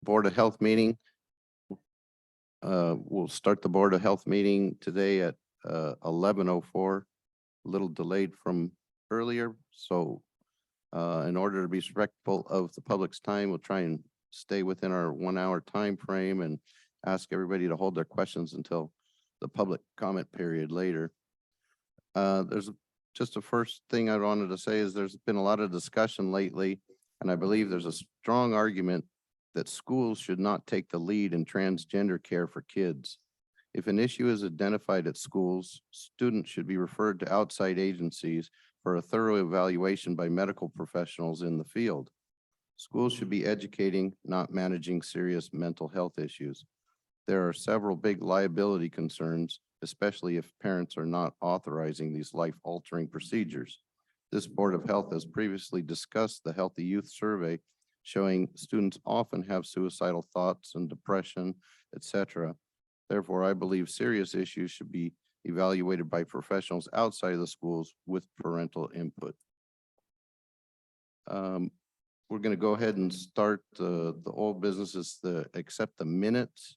Board of Health meeting. We'll start the Board of Health meeting today at 11:04, a little delayed from earlier. So in order to be respectful of the public's time, we'll try and stay within our 1 hour time frame and ask everybody to hold their questions until the public comment period later. There's just the first thing I wanted to say is there's been a lot of discussion lately, and I believe there's a strong argument that schools should not take the lead in transgender care for kids. If an issue is identified at schools, students should be referred to outside agencies for a thorough evaluation by medical professionals in the field. Schools should be educating, not managing serious mental health issues. There are several big liability concerns, especially if parents are not authorizing these life-altering procedures. This Board of Health has previously discussed the Healthy Youth Survey, showing students often have suicidal thoughts and depression, etc. Therefore, I believe serious issues should be evaluated by professionals outside of the schools with parental input. We're going to go ahead and start the old businesses, accept the minutes.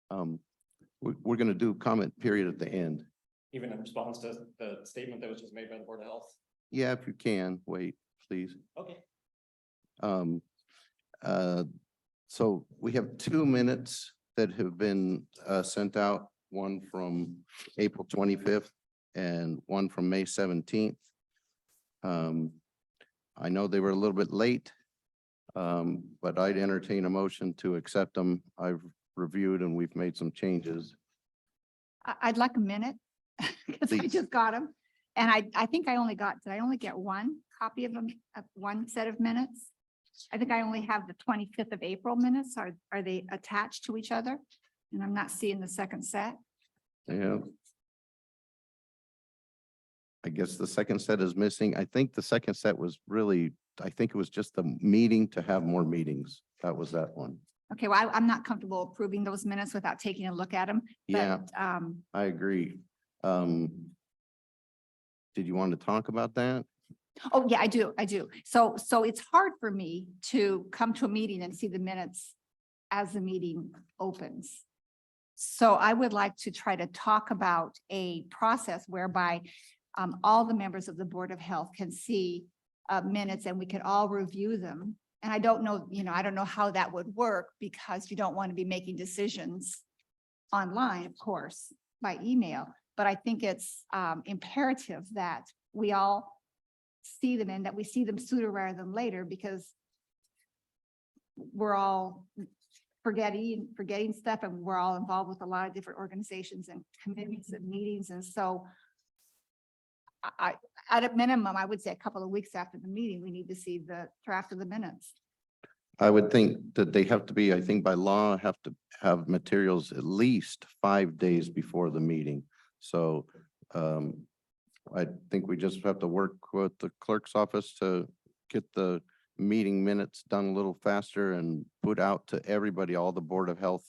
We're going to do comment period at the end. Even in response to the statement that was just made by the Board of Health? Yeah, if you can, wait, please. Okay. So we have 2 minutes that have been sent out, one from April 25th and one from May 17th. I know they were a little bit late, but I'd entertain a motion to accept them. I've reviewed and we've made some changes. I'd like a minute because I Please. just got them. And I think I only got, did I only get one copy of them, one set of minutes? I think I only have the 25th of April minutes. Are they attached to each other? And I'm not seeing the second set. Yeah. I guess the second set is missing. I think the second set was really, I think it was just the meeting to have more meetings. That was that one. Okay, well, I'm not comfortable approving those minutes without taking a look at them. Yeah, But, I agree. Did you want to talk about that? oh, yeah, I do. So it's hard for me to come to a meeting and see the minutes as the meeting opens. So I would like to try to talk about a process whereby all the members of the Board of Health can see minutes and we could all review them. And I don't know, I don't know how that would work because you don't want to be making decisions online, of course, by email. But I think it's imperative that we all see them and that we see them sooner rather than later because we're all forgetting stuff and we're all involved with a lot of different organizations and committees and meetings. And so I at a minimum, I would say a couple of weeks after the meeting, we need to see the draft of the minutes. I would think that they have to be, I think by law, have to have materials at least 5 days before the meeting. So I think we just have to work with the clerk's office to get the meeting minutes done a little faster and put out to everybody, all the Board of Health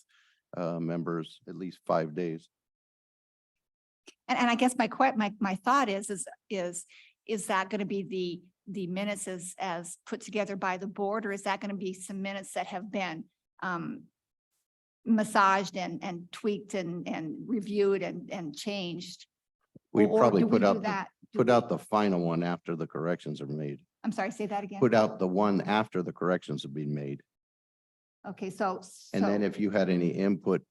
members, at least 5 days. And I guess my thought is that going to be the minutes as put together by the board, or is that going to be some minutes that have been massaged and tweaked and reviewed and changed? We Or probably do we put do out, that? put out the final one after the corrections are made. I'm sorry, say that again. Put out the one after the corrections have been made. Okay, so. And then if you had any input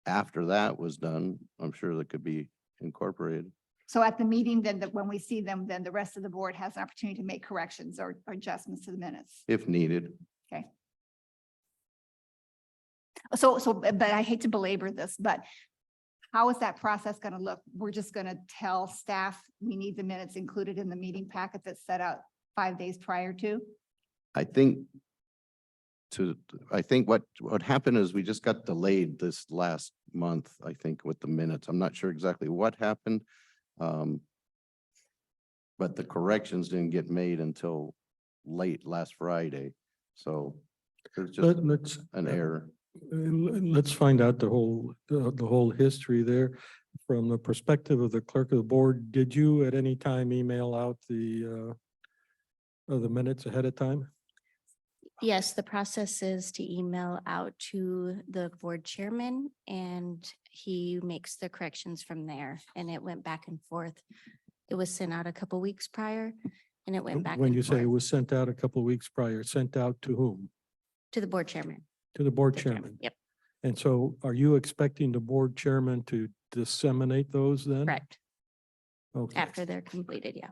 after that was done, I'm sure that could be incorporated. So at the meeting, then when we see them, then the rest of the board has an opportunity to make corrections or adjustments to the minutes. If needed. Okay. So, but I hate to belabor this, but how is that process going to look? We're just going to tell staff we need the minutes included in the meeting packet that's set out 5 days prior to? I think what happened is we just got delayed this last month, I think, with the minutes. I'm not sure exactly what happened. But the corrections didn't get made until late last Friday. So there's just Let's an error. let's find out the whole history there. From the perspective of the clerk of the board, did you at any time email out the minutes ahead of time? Yes, the process is to email out to the board chairman and he makes the corrections from there. And it went back and forth. It was sent out a couple weeks prior and it went back When and you say it forth was sent out a couple of weeks prior, sent out to whom? to the board chairman. To the board the chairman? Yep, And so are you expecting the board chairman to disseminate those then? correct. Okay. After they're completed, yeah.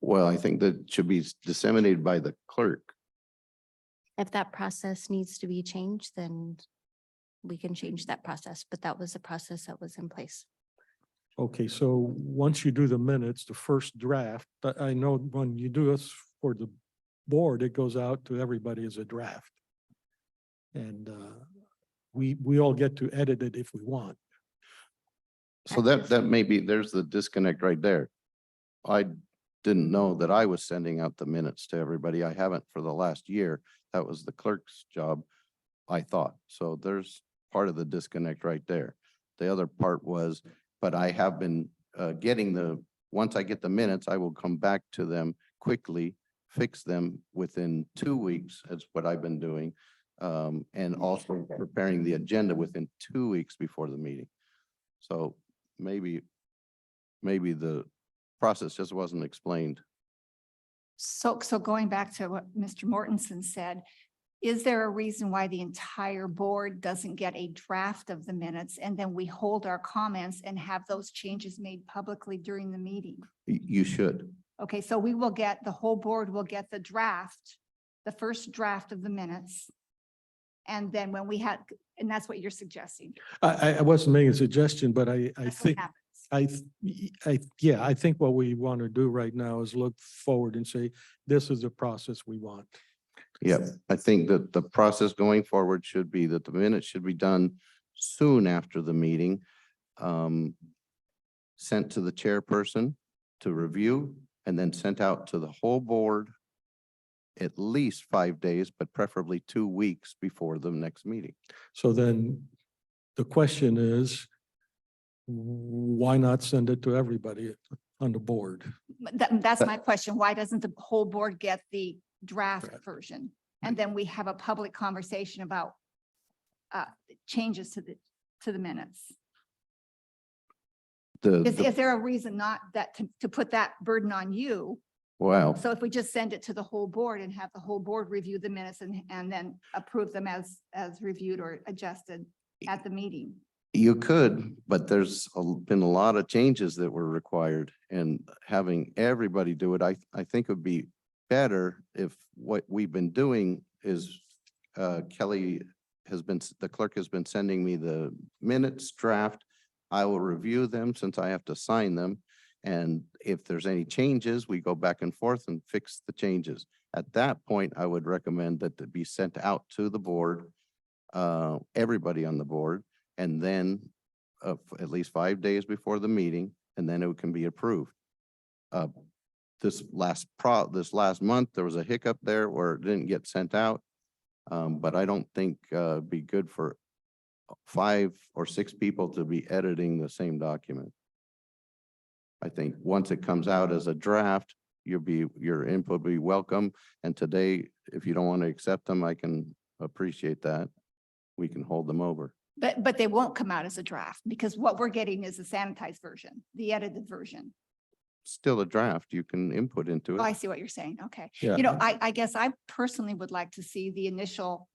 Well, I think that should be disseminated by the clerk. If that process needs to be changed, then we can change that process, but that was the process that was in place. Okay, so once you do the minutes, the first draft, I know when you do this for the board, it goes out to everybody as a draft. And we all get to edit it if we want. So that may be, there's the disconnect right there. I didn't know that I was sending out the minutes to everybody. I haven't for the last year. That was the clerk's job, I thought. So there's part of the disconnect right there. The other part was, but I have been getting once I get the minutes, I will come back to them quickly, fix them within 2 weeks. That's what I've been doing. And also preparing the agenda within 2 weeks before the meeting. So maybe the process just wasn't explained. So going back to what Mr. Mortensen said, is there a reason why the entire board doesn't get a draft of the minutes and then we hold our comments and have those changes made publicly during the meeting? You should. Okay, so the whole board will get the draft, the first draft of the minutes. And then when and that's what you're suggesting. I wasn't making a suggestion, but I That's what think, happens. I think what we want to do right now is look forward and say, this is the process we want. Yeah, I think that the process going forward should be that the minutes should be done soon after the meeting. Sent to the chairperson to review and then sent out to the whole board at least 5 days, but preferably 2 weeks before the next meeting. So then the question is, why not send it to everybody on the board? That's my question. Why doesn't the whole board get the draft Right. version? And then we have a public conversation about changes to the minutes. Is there a reason not to put that burden on you? Well, So if we just send it to the whole board and have the whole board review the minutes and then approve them as reviewed or adjusted at the meeting? you could, but there's been a lot of changes that were required, and having everybody do it, I think would be better if what we've been doing is Kelly the clerk has been sending me the minutes draft. I will review them since I have to sign them. And if there's any changes, we go back and forth and fix the changes. At that point, I would recommend that it be sent out to the board, everybody on the board, and then at least 5 days before the meeting, and then it can be approved. This last month, there was a hiccup there where it didn't get sent out. But I don't think it'd be good for 5 or 6 people to be editing the same document. I think once it comes out as a draft, your input will be welcome. And today, if you don't want to accept them, I can appreciate that. We can hold them over. But they won't come out as a draft because what we're getting is the sanitized version, the edited version. Still a draft, you can input into Oh, I it. see what you're saying. Okay. Yeah. You know, I guess I personally would like to see the initial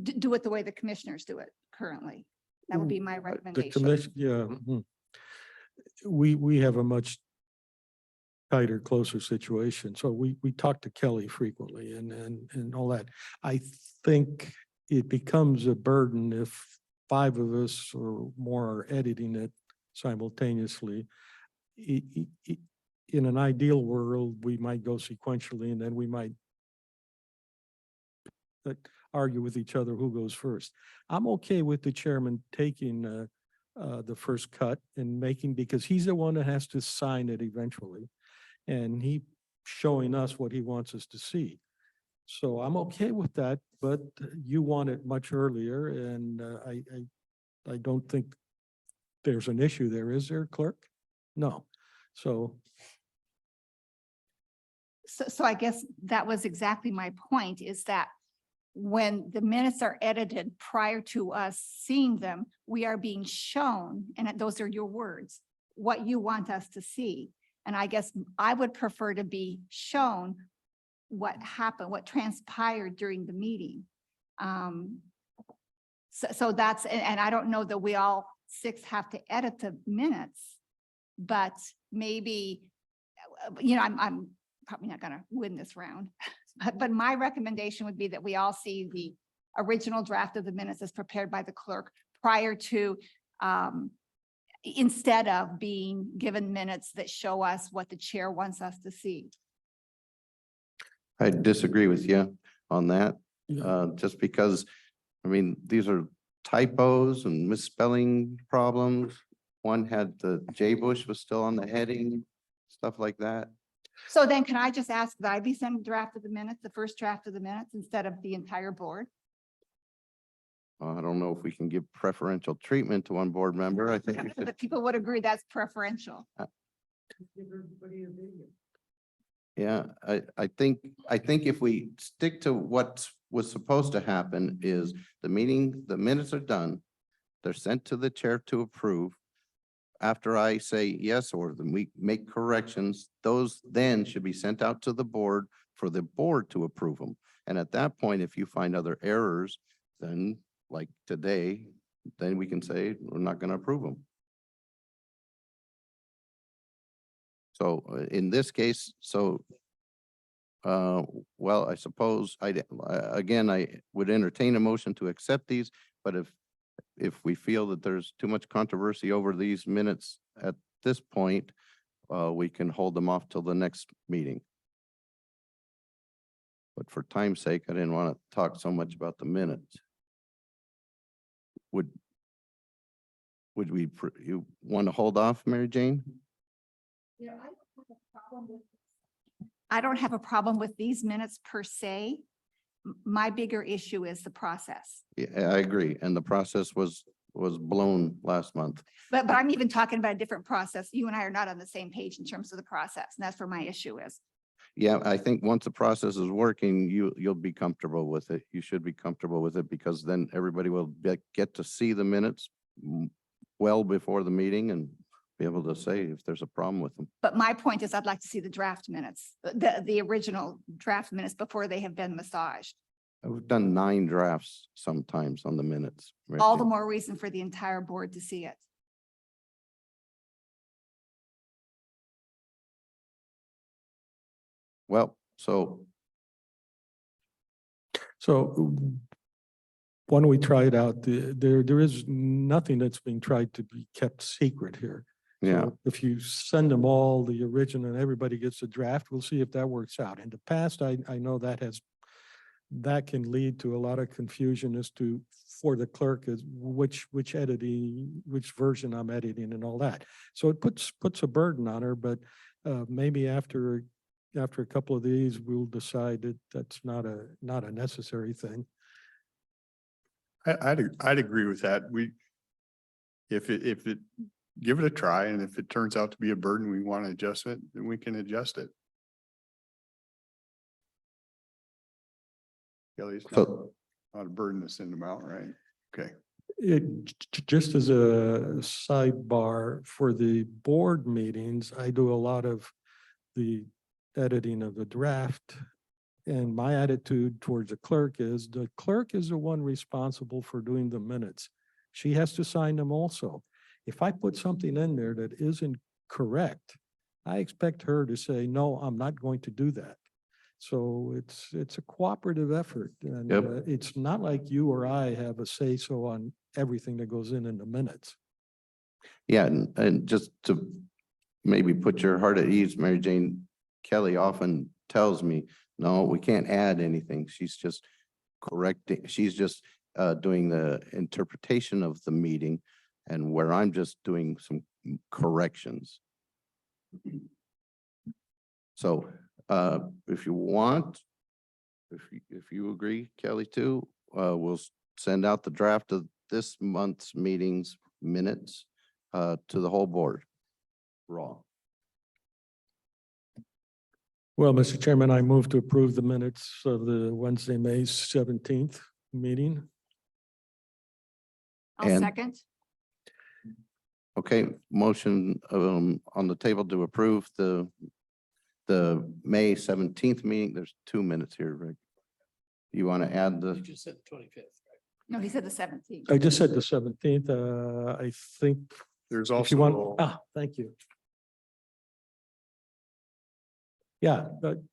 do it the way the commissioners do it currently. That would be my The recommendation. commission, yeah. We have a much tighter, closer situation. So we talk to Kelly frequently and all that. I think it becomes a burden if 5 of us or more are editing it simultaneously. In an ideal world, we might go sequentially and then we might argue with each other who goes first. I'm okay with the chairman taking the first cut and because he's the one that has to sign it eventually. And he showing us what he wants us to see. So I'm okay with that, but you want it much earlier and I don't think there's an issue there, is there, clerk? No. So So I guess that was exactly my point, is that when the minutes are edited prior to us seeing them, we are being shown, and those are your words, what you want us to see. And I guess I would prefer to be shown what happened, what transpired during the meeting. So that's, and I don't know that we all six have to edit the minutes, but maybe, I'm probably not gonna win this round. But my recommendation would be that we all see the original draft of the minutes as prepared by the clerk prior to, instead of being given minutes that show us what the chair wants us to see. I disagree with you on that, Yeah. just because, I mean, these are typos and misspelling problems. One had the J Bush was still on the heading, stuff like that. So then can I just ask that I be sent a draft of the minutes, the first draft of the minutes, instead of the entire board? I don't know if we can give preferential treatment to one board member. I think we should. That people would agree that's preferential. Yeah, I think if we stick to what was supposed to happen is the minutes are done. They're sent to the chair to approve. After I say yes, or then we make corrections, those then should be sent out to the board for the board to approve them. And at that point, if you find other errors, then like today, then we can say we're not going to approve them. So in this case, well, I suppose again, I would entertain a motion to accept these, but if we feel that there's too much controversy over these minutes at this point, we can hold them off till the next meeting. But for time's sake, I didn't want to talk so much about the minutes. Would you want to hold off, Mary Jane? I don't have a problem with these minutes per se. My bigger issue is the process. Yeah, I agree. And the process was blown last month. But I'm even talking about a different process. You and I are not on the same page in terms of the process, and that's where my issue is. Yeah, I think once the process is working, you'll be comfortable with it. You should be comfortable with it because then everybody will get to see the minutes well before the meeting and be able to say if there's a problem with them. But my point is I'd like to see the draft minutes, the original draft minutes before they have been massaged. We've done 9 drafts sometimes on the minutes. Mary All the Jane. more reason for the entire board to see it. Well, so Why don't we try it out? There is nothing that's being tried to be kept secret here. yeah, So if you send them all the original and everybody gets a draft, we'll see if that works out. In the past, I know that can lead to a lot of confusion as to, for the clerk, is which version I'm editing and all that. So it puts a burden on her, but maybe after a couple of these, we'll decide that that's not a necessary thing. I'd agree with that. If it, give it a try, and if it turns out to be a burden, we want to adjust it, then we can adjust it. Kelly, it's not a burden to send them out, right? Okay. Just as a sidebar, for the board meetings, I do a lot of the editing of the draft. And my attitude towards the clerk is the one responsible for doing the minutes. She has to sign them also. If I put something in there that isn't correct, I expect her to say, no, I'm not going to do that. So it's a cooperative effort, and Yep. It's not like you or I have a say so on everything that goes in the minutes. yeah, and just to maybe put your heart at ease, Mary Jane, Kelly often tells me, no, we can't add anything. She's just correcting, she's just doing the interpretation of the meeting, and where I'm just doing some corrections. So if you want, if you agree, Kelly, too, we'll send out the draft of this month's meetings minutes to the whole board. Raw. Well, Mr. Chairman, I move to approve the minutes of the Wednesday, May 17th meeting. I'll And- second. Okay, motion on the table to approve the May 17th meeting. There's 2 minutes here, Rick. You want to add the, just said the 25th, No, he said the 17th. I just said the 17th. I think There's if you want, also, thank you. Yeah,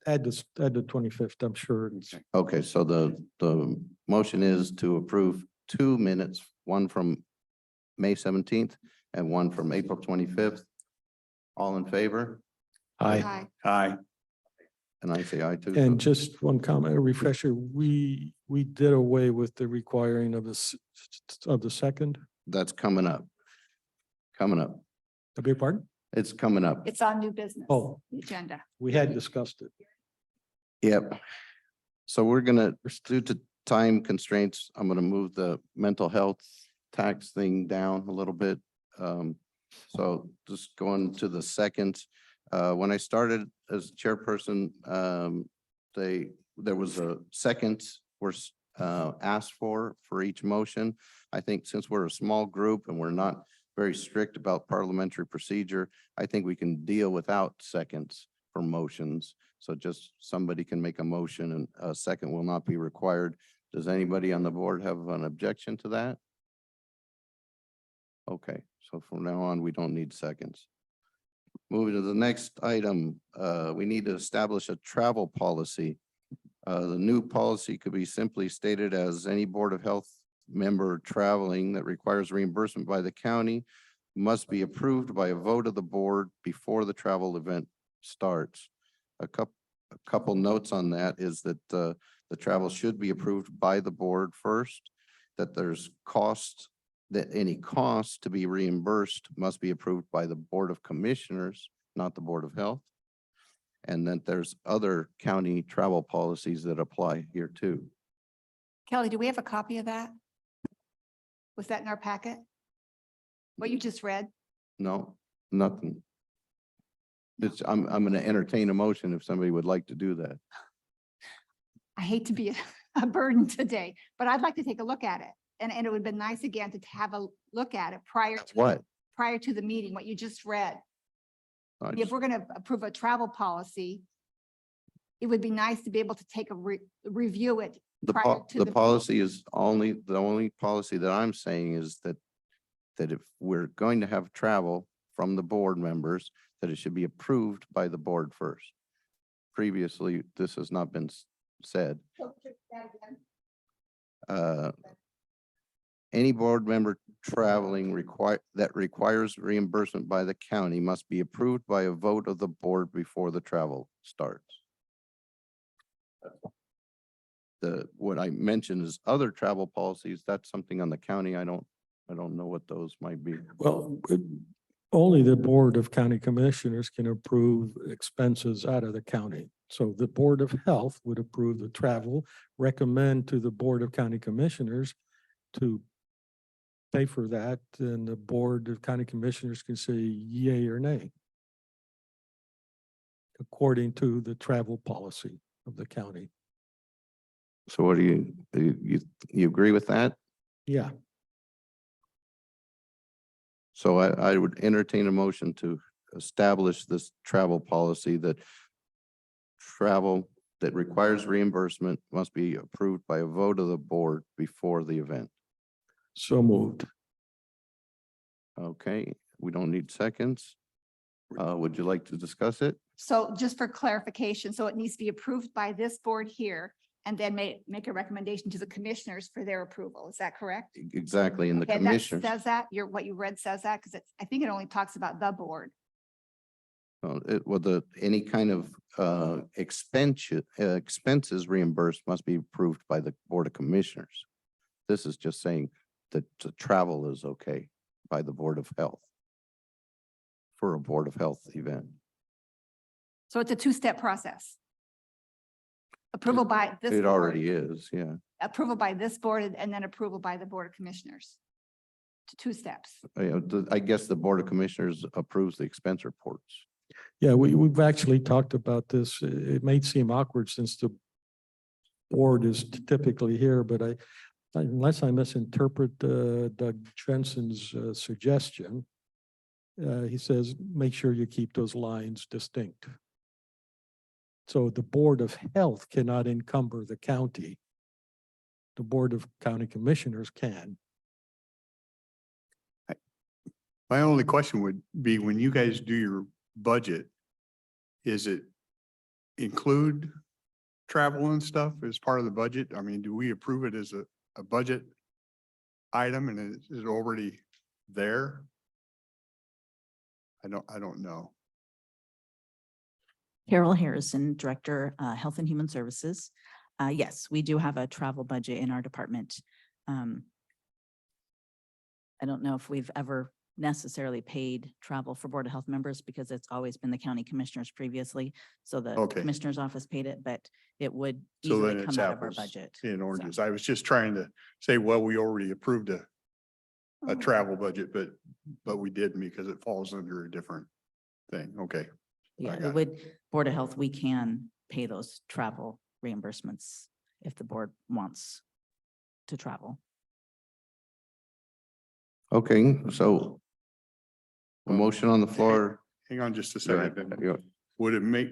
add this, add the 25th, I'm sure. okay, so the motion is to approve 2 minutes, one from May 17th and one from April 25th. All in favor? Aye. aye, And I say aye too. And so- just one comment, a refresher, we did away with the requiring of of the second. That's coming up. Coming up. I beg your pardon? It's coming up. It's on new business. Oh. The agenda. We had discussed it. Yep. So we're gonna, due to time constraints, I'm gonna move the mental health tax thing down a little bit. So just going to the second, when I started as chairperson, there was a second was asked for each motion. I think since we're a small group and we're not very strict about parliamentary procedure, I think we can deal without seconds for motions. So just somebody can make a motion and a second will not be required. Does anybody on the board have an objection to that? Okay, so from now on, we don't need seconds. Moving to the next item, we need to establish a travel policy. The new policy could be simply stated as any Board of Health member traveling that requires reimbursement by the county must be approved by a vote of the board before the travel event starts. A couple notes on that is that the travel should be approved by the board first, that there's cost, that any cost to be reimbursed must be approved by the Board of Commissioners, not the Board of Health. And then there's other county travel policies that apply here too. Kelly, do we have a copy of that? Was that in our packet? What you just read? No, nothing. I'm gonna entertain a motion if somebody would like to do that. I hate to be a burden today, but I'd like to take a look at it. And it would have been nice again to have a look at it prior to. What? Prior to the meeting, what you just read. I If just- we're gonna approve a travel policy, it would be nice to be able to take a review it. The prior to the the- policy is the only policy that I'm saying is that if we're going to have travel from the board members, that it should be approved by the board first. Previously, this has not been said. Any board member traveling that requires reimbursement by the county must be approved by a vote of the board before the travel starts. What I mentioned is other travel policies, that's something on the county. I don't know what those might be. Well, only the Board of County Commissioners can approve expenses out of the county. So the Board of Health would approve the travel, recommend to the Board of County Commissioners to pay for that, and the Board of County Commissioners can say yay or nay according to the travel policy of the county. So what do you agree with that? Yeah, So I would entertain a motion to establish this travel policy that travel that requires reimbursement must be approved by a vote of the board before the event. so moved. Okay, we don't need seconds. Would you like to discuss it? So just for clarification, so it needs to be approved by this board here and then make a recommendation to the commissioners for their approval. Is that correct? Exactly, in the Okay, and that commissioners. says that, what you read says that, because I think it only talks about the board. Any kind of expenses reimbursed must be approved by the Board of Commissioners. This is just saying that the travel is okay by the Board of Health for a Board of Health event. So it's a two-step process. Approval by this. It board, already is, yeah. Approval by this board and then approval by the Board of Commissioners. Two steps. I guess the Board of Commissioners approves the expense reports. Yeah, we've actually talked about this. It may seem awkward since the board is typically here, but unless I misinterpret Doug Jensen's suggestion, he says, make sure you keep those lines distinct. So the Board of Health cannot encumber the county. The Board of County Commissioners can. My only question would be, when you guys do your budget, is it include travel and stuff as part of the budget? I mean, do we approve it as a budget item and is it already there? I don't know. Carol Harrison, Director, Health and Human Services. Yes, we do have a travel budget in our department. I don't know if we've ever necessarily paid travel for Board of Health members because it's always been the county commissioners previously. So the Okay. commissioner's office paid it, but it would So then easily it's come out of our apples budget. and So- oranges. I was just trying to say, well, we already approved a Oh. travel budget, but we didn't because it falls under a different thing. Okay. Yeah, got it it. would, Board of Health, we can pay those travel reimbursements if the board wants to travel. Okay, so a motion on the floor. Hang on just a Go ahead. second. You- Would it make?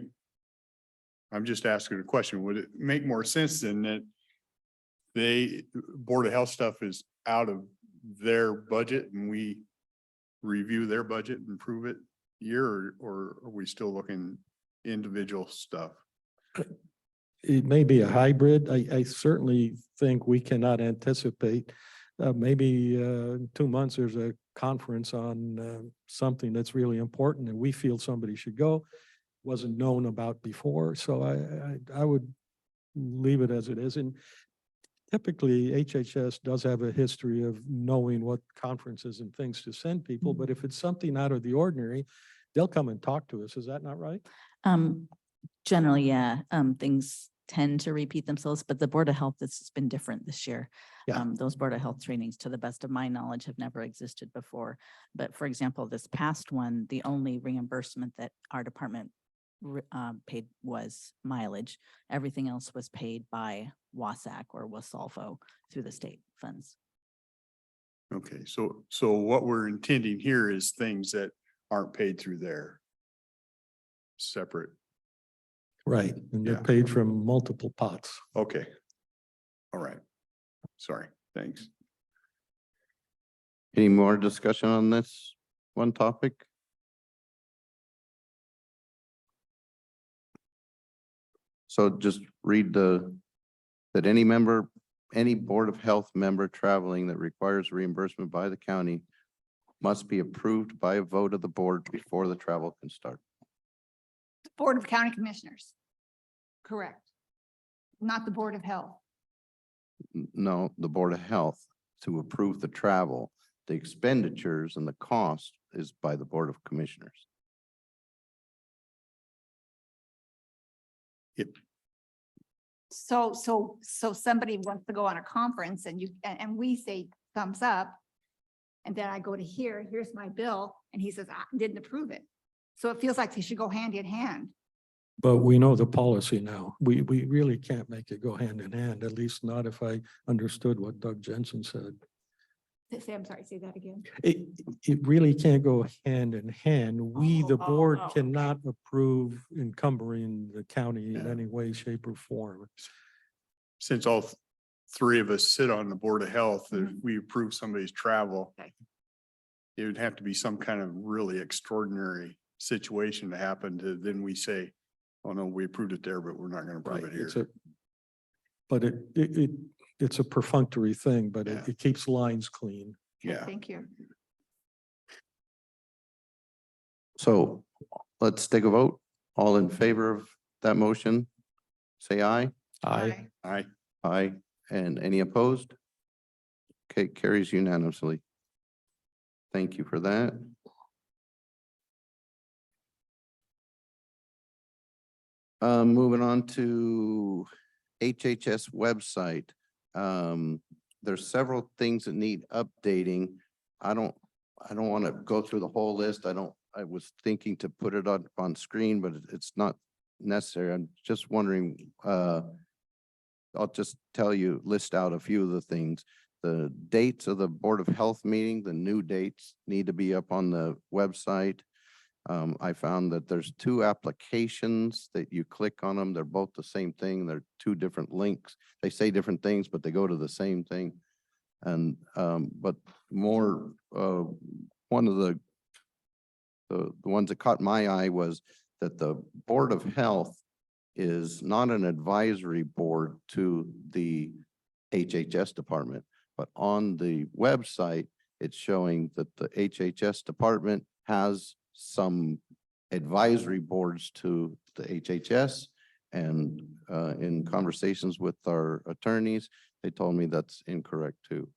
I'm just asking a question. Would it make more sense than that Board of Health stuff is out of their budget and we review their budget and approve it year, or are we still looking individual stuff? It may be a hybrid. I certainly think we cannot anticipate. Maybe in 2 months, there's a conference on something that's really important and we feel somebody should go. Wasn't known about before, so I would leave it as it is. And typically HHS does have a history of knowing what conferences and things to send people, but if it's something out of the ordinary, they'll come and talk to us. Is that not right? Generally, yeah, things tend to repeat themselves, but the Board of Health, this has been different this year. Yeah. Those Board of Health trainings, to the best of my knowledge, have never existed before. But for example, this past one, the only reimbursement that our department paid was mileage. Everything else was paid by WASAC or WASOLFO through the state funds. Okay, so what we're intending here is things that aren't paid through there. Separate. Right, and they're Yeah. paid from multiple pots. Okay. All right. Sorry, thanks. Any more discussion on this one topic? So just read that any Board of Health member traveling that requires reimbursement by the county must be approved by a vote of the board before the travel can start. Board of County Commissioners. Correct. Not the Board of Health. No, the Board of Health to approve the travel. The expenditures and the cost is by the Board of Commissioners. So somebody wants to go on a conference and and we say thumbs up. And then I go to here's my bill, and he says, I didn't approve it. So it feels like they should go hand in hand. But we know the policy now. We really can't make it go hand in hand, at least not if I understood what Doug Jensen said. I'm sorry, say that again. It really can't go hand in hand. We, the board, okay. cannot approve encumbering the county in Yeah. any way, shape or form. Since all three of us sit on the Board of Health, if we approve somebody's travel, Okay. it would have to be some kind of really extraordinary situation to happen to, then we say, oh no, we approved it there, but we're not gonna approve Right, it it's here. a, but it's a perfunctory thing, but Yeah. it keeps lines clean. Okay, Yeah. Thank you. So let's take a vote. All in favor of that motion, say aye. Aye. Aye. Aye. And any opposed? Okay, carries unanimously. Thank you for that. Moving on to HHS website. There's several things that need updating. I don't want to go through the whole list. I I was thinking to put it on screen, but it's not necessary. I'm just wondering, I'll just tell you, list out a few of the things. The dates of the Board of Health meeting, the new dates need to be up on the website. I found that there's two applications that you click on them. They're both the same thing. They're two different links. They say different things, but they go to the same thing. And, but more, one of the ones that caught my eye was that the Board of Health is not an advisory board to the HHS department, but on the website, it's showing that the HHS department has some advisory boards to the HHS. And in conversations with our attorneys, they told me that's incorrect too.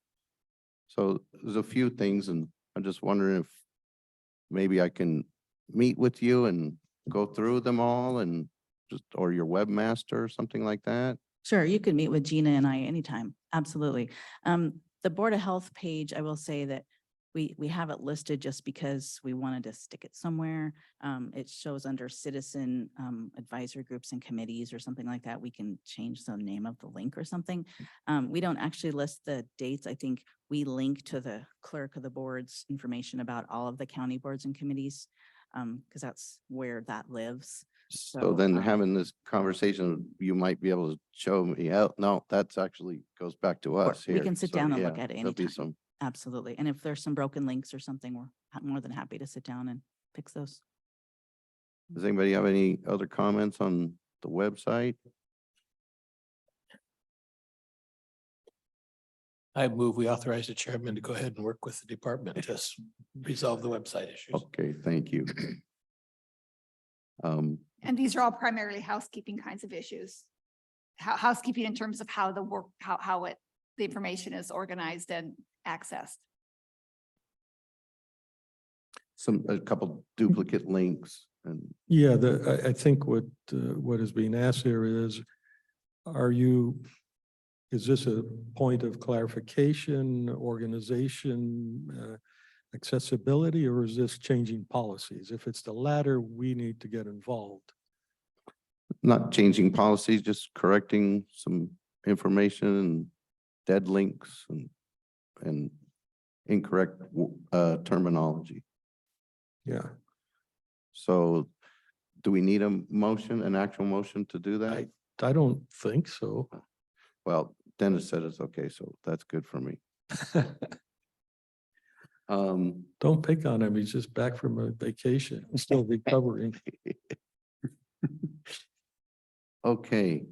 So there's a few things, and I'm just wondering if maybe I can meet with you and go through them all, and just, or your webmaster or something like that. Sure, you could meet with Gina and I anytime. Absolutely. The Board of Health page, I will say that we have it listed just because we wanted to stick it somewhere. It shows under citizen advisory groups and committees or something like that. We can change the name of the link or something. We don't actually list the dates. I think we link to the clerk of the board's information about all of the county boards and committees, because that's where that lives. So then um, having this conversation, you might be able to show me out. No, that's actually goes back to Or us we here. can sit So, down and yeah, look at it there'll be anytime. some. Absolutely. And if there's some broken links or something, we're more than happy to sit down and fix those. Does anybody have any other comments on the website? I move we authorize the chairman to go ahead and work with the department to resolve the website issues. Okay, thank you. And these are all primarily housekeeping kinds of issues. Housekeeping in terms of how the work, the information is organized and accessed. A couple duplicate links and Yeah, I think what is being asked here is, is this a point of clarification, organization, accessibility, or is this changing policies? If it's the latter, we need to get involved. not changing policies, just correcting some information and dead links and incorrect terminology. Yeah, So do we need a motion, an actual motion to do that? I don't think so. Well, Dennis said it's okay, so that's good for me. Don't pick on him. He's just back from a vacation. He's still recovering. Okay,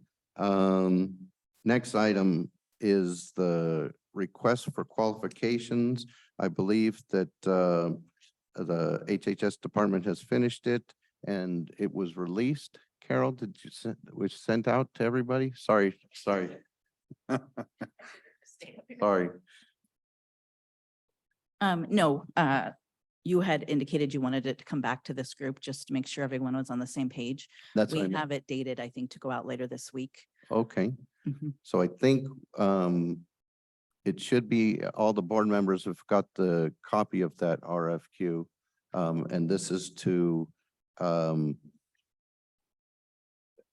next item is the request for qualifications. I believe that the HHS department has finished it and it was released. Carol, did you send, was sent out to everybody? Sorry. Sorry. No, you had indicated you wanted it to come back to this group just to make sure everyone was on the same page. That's what We I meant. have it dated, I think, to go out later this week. Okay. Mhm. So I think it should be, all the board members have got the copy of that RFQ. And this is to,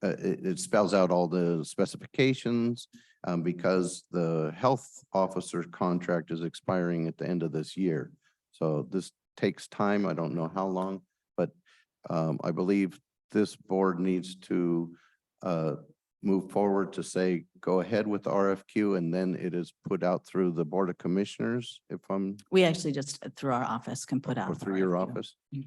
it spells out all the specifications because the health officer contract is expiring at the end of this year. So this takes time. I don't know how long, but I believe this board needs to move forward to say, go ahead with the RFQ, and then it is put out through the Board of Commissioners, if I'm, We actually just through our office can put out. or the through your RFQ. office. Mhm.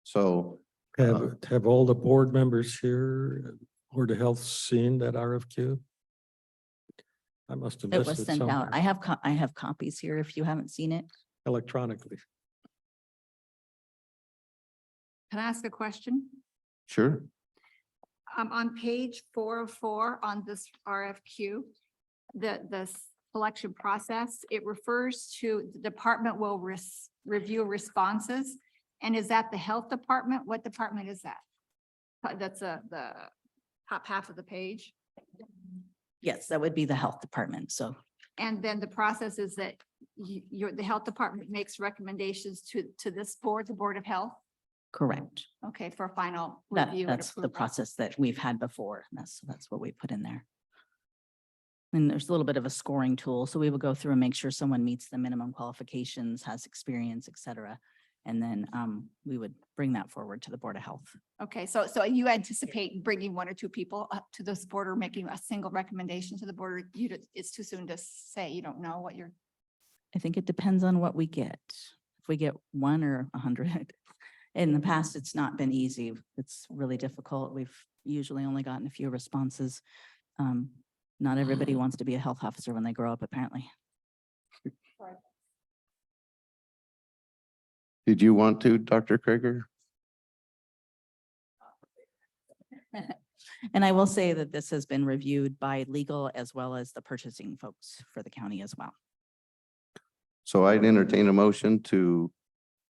So, Have all the board members here, Board of Health, seen that RFQ? I must have It missed was it sent out. somewhere I have copies here if you haven't seen it. electronically. Can I ask a question? sure. On page 404 on this RFQ, the selection process, it refers to the department will review responses. And is that the health department? What department is that? That's the top half of the page. Yes, that would be the health department. So And then the process is that the health department makes recommendations to this board, the Board of Health? Correct. Okay, for final That, review and that's the approval. process that we've had before. That's what we put in there. And there's a little bit of a scoring tool. So we will go through and make sure someone meets the minimum qualifications, has experience, et cetera. And then we would bring that forward to the Board of Health. Okay, so you anticipate bringing one or two people up to this board or making a single recommendation to the board? It's too soon to say, you don't know what you're, I think it depends on what we get. If we get 1 or 100. In the past, it's not been easy. It's really difficult. We've usually only gotten a few responses. Not everybody wants to be a health officer when they grow up, apparently. Did you want to, Dr. Krieger? And I will say that this has been reviewed by legal as well as the purchasing folks for the county as well. So I'd entertain a motion to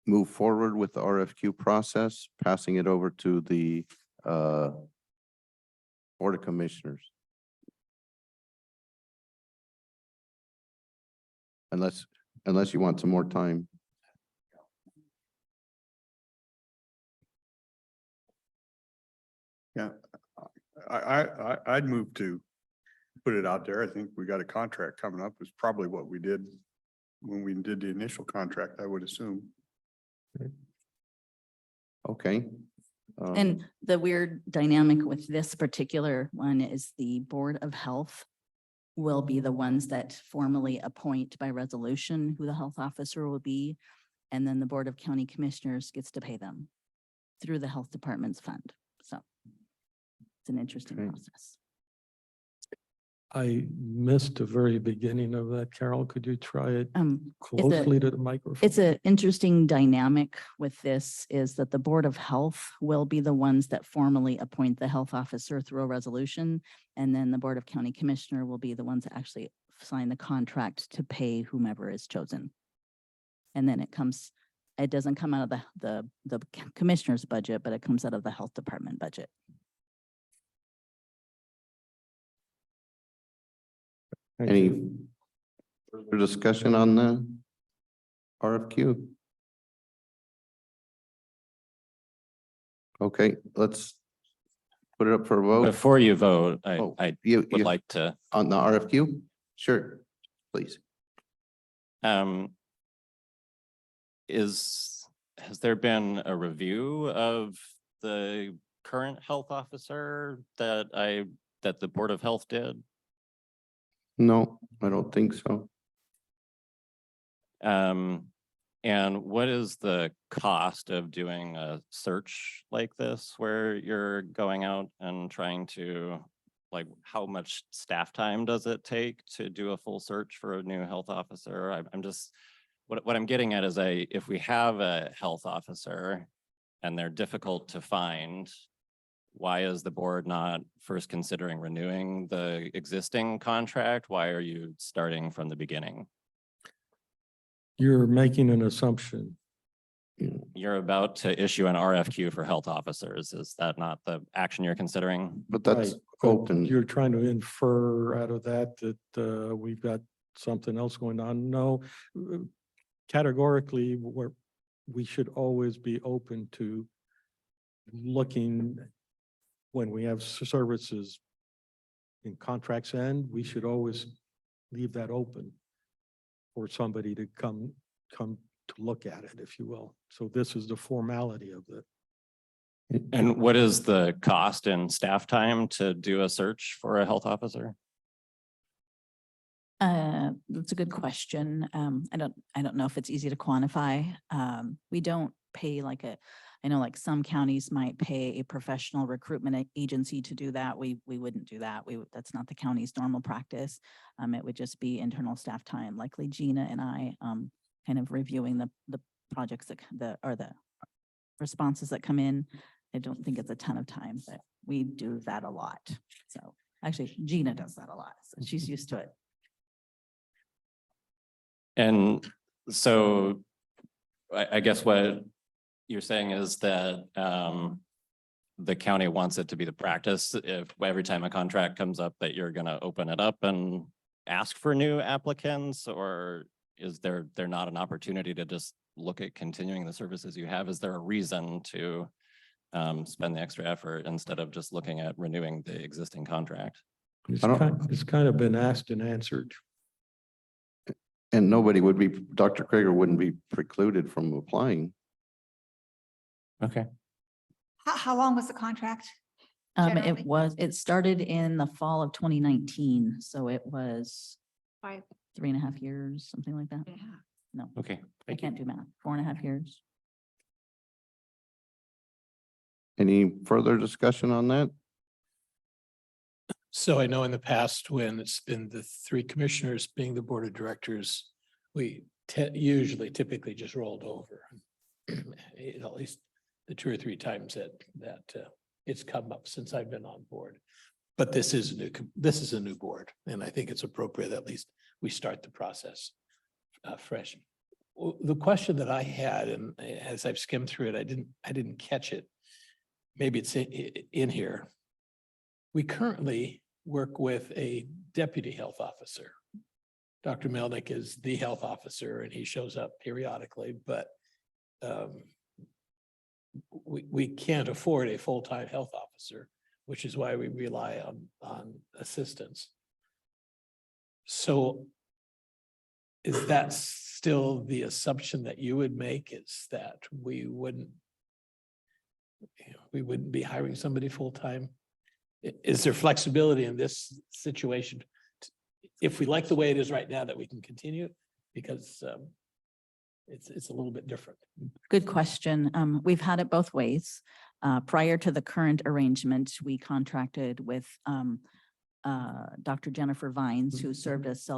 move forward with the RFQ process, passing it over to the Board of Commissioners. Unless you want some more time. Yeah, I'd move to put it out there. I think we got a contract coming up. It's probably what we did when we did the initial contract, I would assume. Okay. And the weird dynamic with this particular one is the Board of Health will be the ones that formally appoint by resolution who the health officer will be. And then the Board of County Commissioners gets to pay them through the health department's fund. So it's an interesting Okay. process. I missed the very beginning of that. Carol, could you try it closely to the microphone? It's an interesting dynamic with this is that the Board of Health will be the ones that formally appoint the health officer through a resolution. And then the Board of County Commissioner will be the ones that actually sign the contract to pay whomever is chosen. And then it doesn't come out of the commissioner's budget, but it comes out of the health department budget. Thank Any you. further discussion on the RFQ? Okay, let's put it up for a vote. Before you vote, Oh, I You, would you, like to, on the RFQ? Sure, please. has there been a review of the current health officer that the Board of Health did? No, I don't think so. And what is the cost of doing a search like this where you're going out and trying to, like, how much staff time does it take to do a full search for a new health officer? I'm just, what I'm getting at is if we have a health officer and they're difficult to find, why is the board not first considering renewing the existing contract? Why are you starting from the beginning? You're making an assumption. You're about to issue an RFQ for health officers. Is that not the action you're considering? But that's Right, but open. You're trying to infer out of that we've got something else going on. No, categorically, we should always be open to looking when we have services in contracts end, we should always leave that open for somebody to come to look at it, if you will. So this is the formality of it. And what is the cost and staff time to do a search for a health officer? That's a good question. I don't know if it's easy to quantify. We don't pay I know like some counties might pay a professional recruitment agency to do that. We wouldn't do that. That's not the county's normal practice. It would just be internal staff time, likely Gina and I kind of reviewing the projects the responses that come in. I don't think it's a ton of time, but we do that a lot. So actually Gina does that a lot. So she's used to it. And so I guess what you're saying is that the county wants it to be the practice if every time a contract comes up that you're going to open it up and ask for new applicants, or is there not an opportunity to just look at continuing the services you have? Is there a reason to spend the extra effort instead of just looking at renewing the existing contract? It's kind of been asked and answered. And nobody would be, Dr. Krieger wouldn't be precluded from applying. Okay. How long was the contract? Generally? It started in the fall of 2019, so it was 3.5 years, something like that. Yeah. No, Okay. I Thank you. can't do math. 4.5 years. Any further discussion on that? So I know in the past, when it's been the three commissioners being the board of directors, we usually typically just rolled over. At least the 2 or 3 times that it's come up since I've been on board. But this is a new board, and I think it's appropriate that at least we start the process fresh. The question that I had, and as I've skimmed through it, I didn't catch it. Maybe it's in here. We currently work with a deputy health officer. Dr. Melnick is the health officer and he shows up periodically, but we can't afford a full-time health officer, which is why we rely on assistants. So is that still the assumption that you would make, is that we wouldn't be hiring somebody full-time? Is there flexibility in this situation? If we like the way it is right now, that we can continue, because it's a little bit different. Good question. We've had it both ways. Prior to the current arrangement, we contracted with Dr. Jennifer Vines, who served as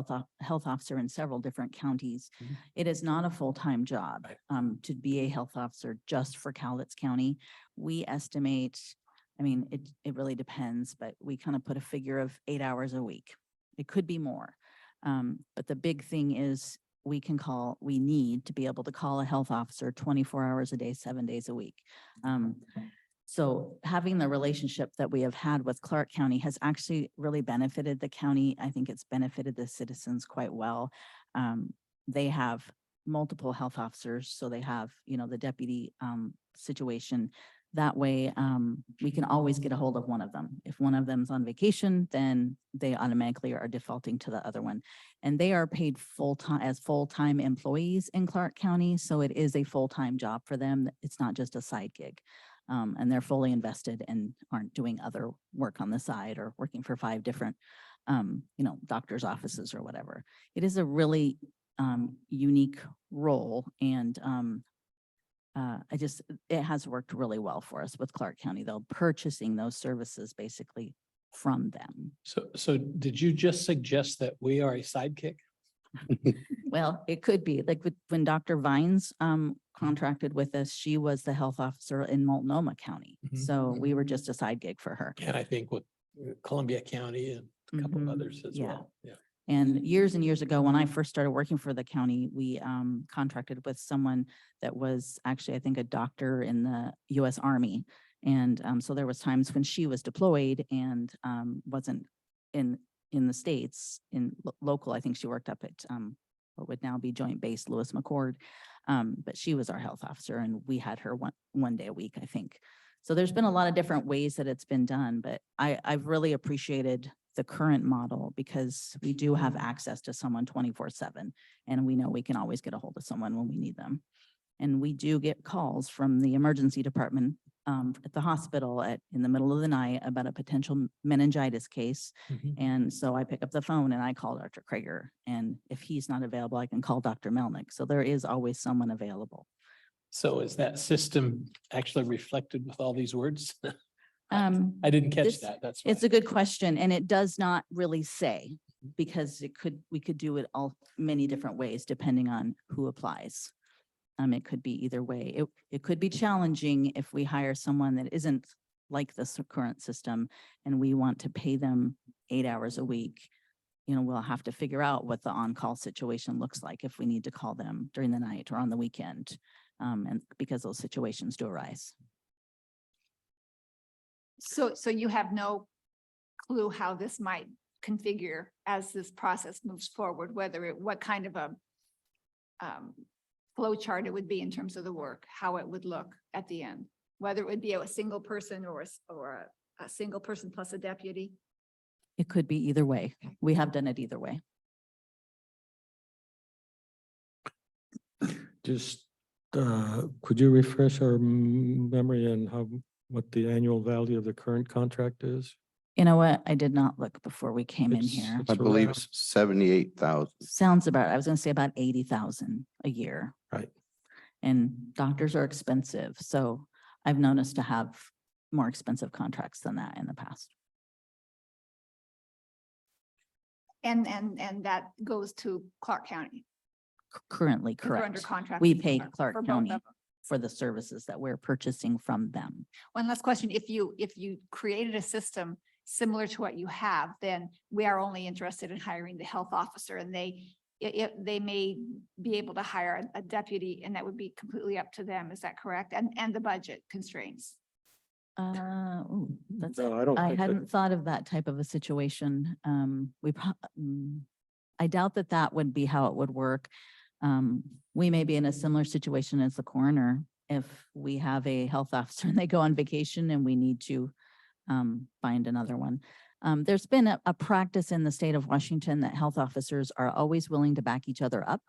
health officer in several different counties. Mhm. It is not a full-time job to be a health officer just for Cowlitz County. We estimate, I mean, it really depends, but we kind of put a figure of 8 hours a week. It could be more. But the big thing is we need to be able to call a health officer 24 hours a day, 7 days a week. So having the relationship that we have had with Clark County has actually really benefited the county. I think it's benefited the citizens quite well. They have multiple health officers, so they have, the deputy situation. That way, we can always get a hold of one of them. If one of them's on vacation, then they automatically are defaulting to the other one. And they are paid full-time employees in Clark County, so it is a full-time job for them. It's not just a side gig. And they're fully invested and aren't doing other work on the side or working for 5 different, doctor's offices or whatever. It is a really unique role, and it has worked really well for us with Clark County, though, purchasing those services basically from them. So did you just suggest that we are a sidekick? Well, it could be like when Dr. Vines contracted with us, she was the health officer in Multnomah County. Mhm. So we were just a side gig for her. And I think with Columbia County and a couple of Mhm. others as Yeah. well. Yeah. And years ago, when I first started working for the county, we contracted with someone that was actually, I think, a doctor in the US Army. And so there was times when she was deployed and wasn't in the States, local. I think she worked up at what would now be Joint Base Lewis McChord. But she was our health officer and we had her one day a week, I think. So there's been a lot of different ways that it's been done, but I've really appreciated the current model because we do have access to someone 24/7 and we know we can always get a hold of someone when we need them. And we do get calls from the emergency department at the hospital in the middle of the night about a potential meningitis case. Mhm. And so I pick up the phone and I call Dr. Krieger. And if he's not available, I can call Dr. Melnick. So there is always someone available. So is that system actually reflected with all these words? I Um, didn't catch this- that. That's It's why. a good question, and it does not really say, because we could do it all many different ways depending on who applies. It could be either way. It could be challenging if we hire someone that isn't like this current system and we want to pay them 8 hours a week. We'll have to figure out what the on-call situation looks like if we need to call them during the night or on the weekend. And because those situations do arise. So you have no clue how this might configure as this process moves forward, what kind of a flow chart it would be in terms of the work, how it would look at the end, whether it would be a single person or a single person plus a deputy. It could be either way. We have done it either way. Just, could you refresh our memory on what the annual value of the current contract is? You know what? I did not look before we came in It's- here. it's I believe around- it's 78,000. Sounds about, I was gonna say about 80,000 a year. Right. And doctors are expensive, so I've known us to have more expensive contracts than that in the past. And that goes to Clark County. Currently, 'Cause we're under correct. contract We with pay for Clark both County of them. for the services that we're purchasing from them. One last question. If you created a system similar to what you have, then we are only interested in hiring the health officer and they may be able to hire a deputy and that would be completely up to them. Is that correct? And the budget constraints. That's, No, I don't I think that- hadn't thought of that type of a situation. I doubt that that would be how it would work. We may be in a similar situation as the coroner. If we have a health officer and they go on vacation and we need to find another one. There's been a practice in the state of Washington that health officers are always willing to back each other up.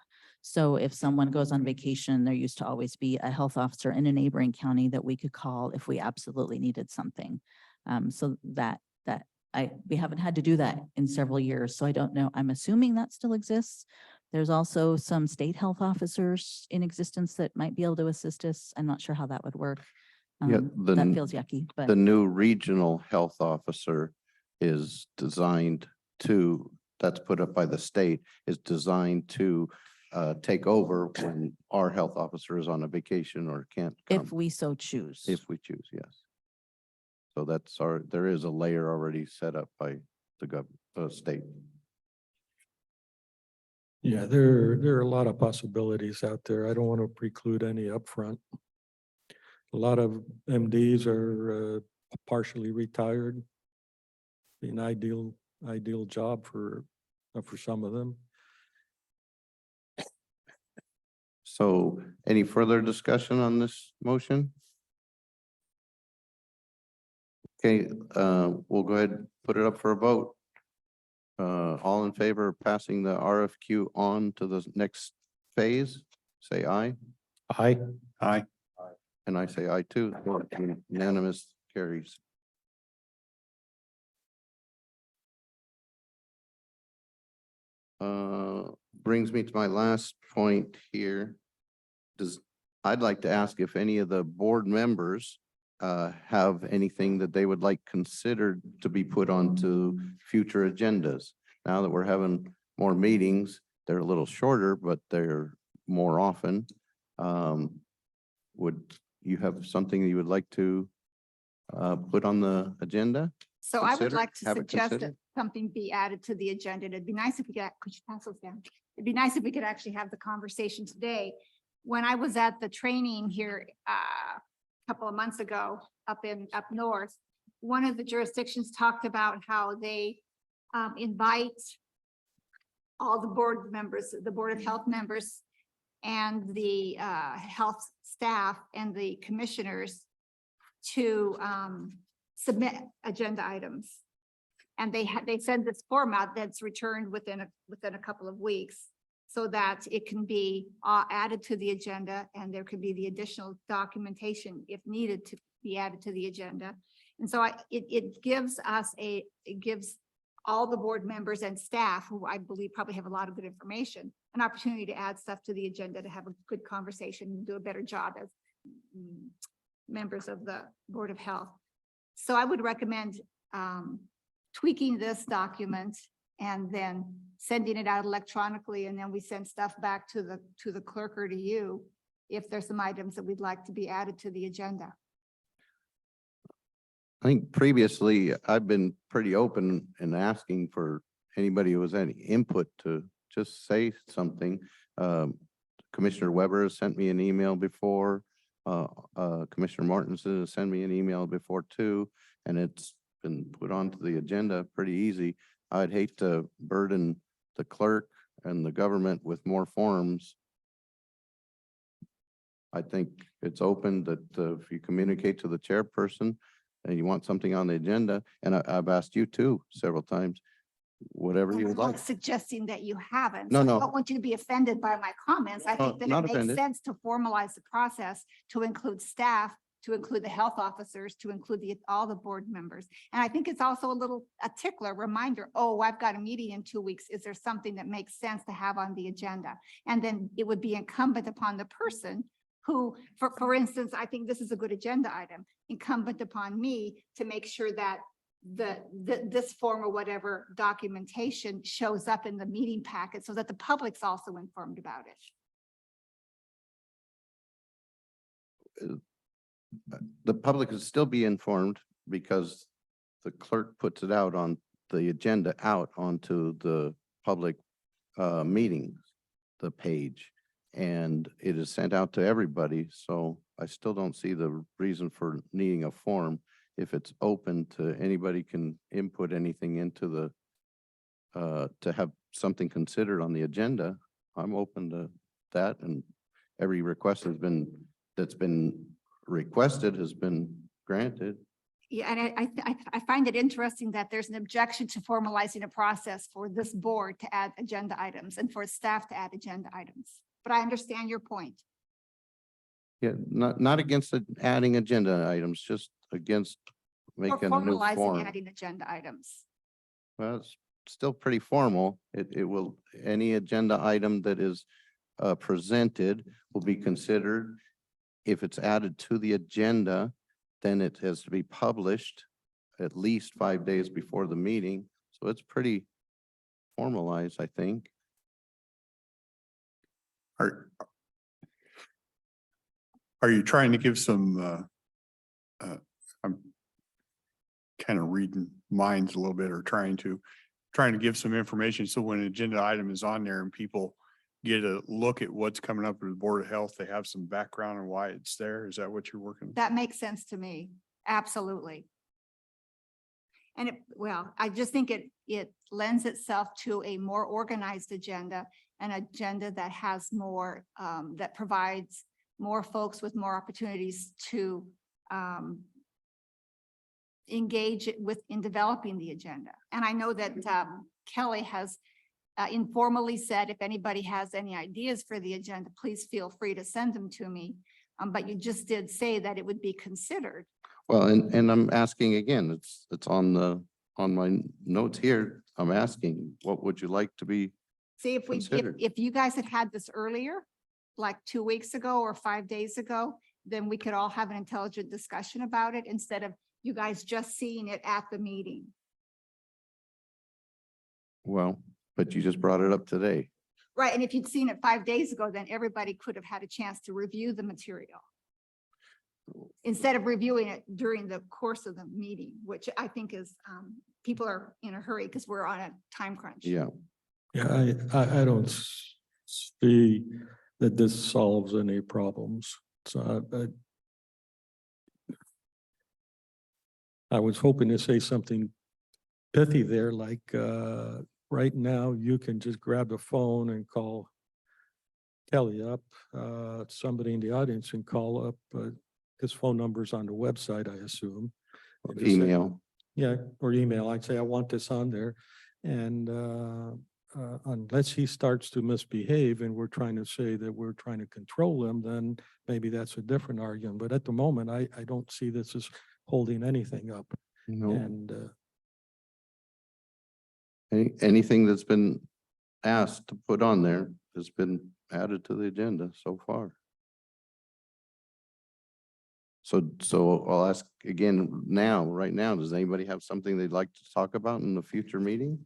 So if someone goes on vacation, there used to always be a health officer in a neighboring county that we could call if we absolutely needed something. So we haven't had to do that in several years, so I don't know. I'm assuming that still exists. There's also some state health officers in existence that might be able to assist us. I'm not sure how that would work. Yeah, That feels yucky, but. The new regional health officer is designed to, that's put up by the state, is designed to take over when our health officer is on a vacation or can't come. If we so choose. If we choose, yes. So there is a layer already set up by the state. Yeah, there are a lot of possibilities out there. I don't want to preclude any upfront. A lot of MDs are partially retired. Be an ideal job for some of them. So any further discussion on this motion? Okay, we'll go ahead and put it up for a vote. All in favor of passing the RFQ on to the next phase, say aye. Aye. Aye. And I say aye too. Unanimous carries. Brings me to my last point here. I'd like to ask if any of the board members have anything that they would like considered to be put onto future agendas. Now that we're having more meetings, they're a little shorter, but they're more often. Would you have something you would like to put on the agenda? So I would Consider- like to have it suggest that considered? something be added to the agenda. It'd be nice if we could you pass those down? It'd be nice if we could actually have the conversation today. When I was at the training here a couple of months ago up north, one of the jurisdictions talked about how they invite all the board members, the Board of Health members and the health staff and the commissioners to submit agenda items. And they send this format that's returned within a couple of weeks so that it can be added to the agenda and there could be the additional documentation if needed to be added to the agenda. And so it gives all the board members and staff, who I believe probably have a lot of good information, an opportunity to add stuff to the agenda to have a good conversation and do a better job as members of the Board of Health. So I would recommend tweaking this document and then sending it out electronically, and then we send stuff back to the clerk or to you if there's some items that we'd like to be added to the agenda. I think previously I've been pretty open in asking for anybody who has any input to just say something. Commissioner Weber has sent me an email before. Commissioner Martinson has sent me an email before too, and it's been put onto the agenda pretty easy. I'd hate to burden the clerk and the government with more forms I think it's open that if you communicate to the chairperson and you want something on the agenda, and I've asked you too several times, whatever you I'm would not like. suggesting that you haven't. No, So I no. don't want you to be offended by my comments. I No, think that not it makes offended. sense to formalize the process, to include staff, to include the health officers, to include all the board members. And I think it's also a tickler reminder, oh, I've got a meeting in 2 weeks. Is there something that makes sense to have on the agenda? And then it would be incumbent upon the person who, for instance, I think this is a good agenda item, incumbent upon me to make sure that this form or whatever documentation shows up in the meeting packet so that the public's also informed about it. The public will still be informed because the clerk puts it out on the agenda out onto the public meetings, the page. And it is sent out to everybody. So I still don't see the reason for needing a form. If it's open to anybody can input anything into to have something considered on the agenda, I'm open to that. And every request that's been requested has been granted. Yeah, and I find it interesting that there's an objection to formalizing a process for this board to add agenda items and for staff to add agenda items. But I understand your point. Yeah, not against adding agenda items, just against Or making a new formalizing form. adding agenda items. Well, it's still pretty formal. It will, any agenda item that is presented will be considered. If it's added to the agenda, then it has to be published at least 5 days before the meeting. So it's pretty formalized, I think. Are you trying to give some, I'm kind of reading minds a little bit or trying to give some information. So when an agenda item is on there and people get a look at what's coming up with the Board of Health, they have some background on why it's there. Is that what you're working? That makes sense to me. Absolutely. And well, I just think it lends itself to a more organized agenda, an agenda that has more, that provides more folks with more opportunities to engage in developing the agenda. And I know that Kelly has informally said, if anybody has any ideas for the agenda, please feel free to send them to me. But you just did say that it would be considered. Well, and I'm asking again, it's on my notes here. I'm asking, what would you like to be? See, Considered. if you guys had this earlier, like 2 weeks ago or 5 days ago, then we could all have an intelligent discussion about it instead of you guys just seeing it at the meeting. Well, but you just brought it up today. Right, and if you'd seen it 5 days ago, then everybody could have had a chance to review the material. Instead of reviewing it during the course of the meeting, which I think is, people are in a hurry because we're on a time crunch. Yeah. Yeah, I don't see that this solves any problems. So I was hoping to say something pithy there, like right now you can just grab the phone and call Kelly up, somebody in the audience and call up his phone number's on the website, I assume. And just say, Email. yeah, or email. I'd say, I want this on there. And unless he starts to misbehave and we're trying to say that we're trying to control him, then maybe that's a different argument. But at the moment, I don't see this as holding anything up. No, And anything that's been asked to put on there has been added to the agenda so far. So I'll ask again now, right now, does anybody have something they'd like to talk about in the future meeting?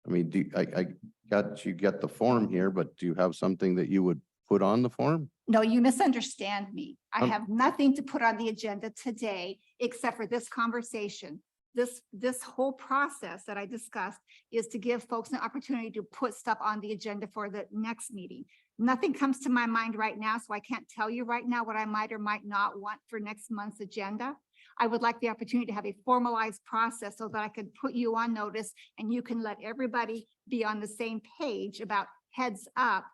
I mean, I got the form here, but do you have something that you would put on the form? No, you misunderstand me. I Um, have nothing to put on the agenda today, except for this conversation. This whole process that I discussed is to give folks an opportunity to put stuff on the agenda for the next meeting. Nothing comes to my mind right now, so I can't tell you right now what I might or might not want for next month's agenda. I would like the opportunity to have a formalized process so that I could put you on notice and you can let everybody be on the same page about heads up.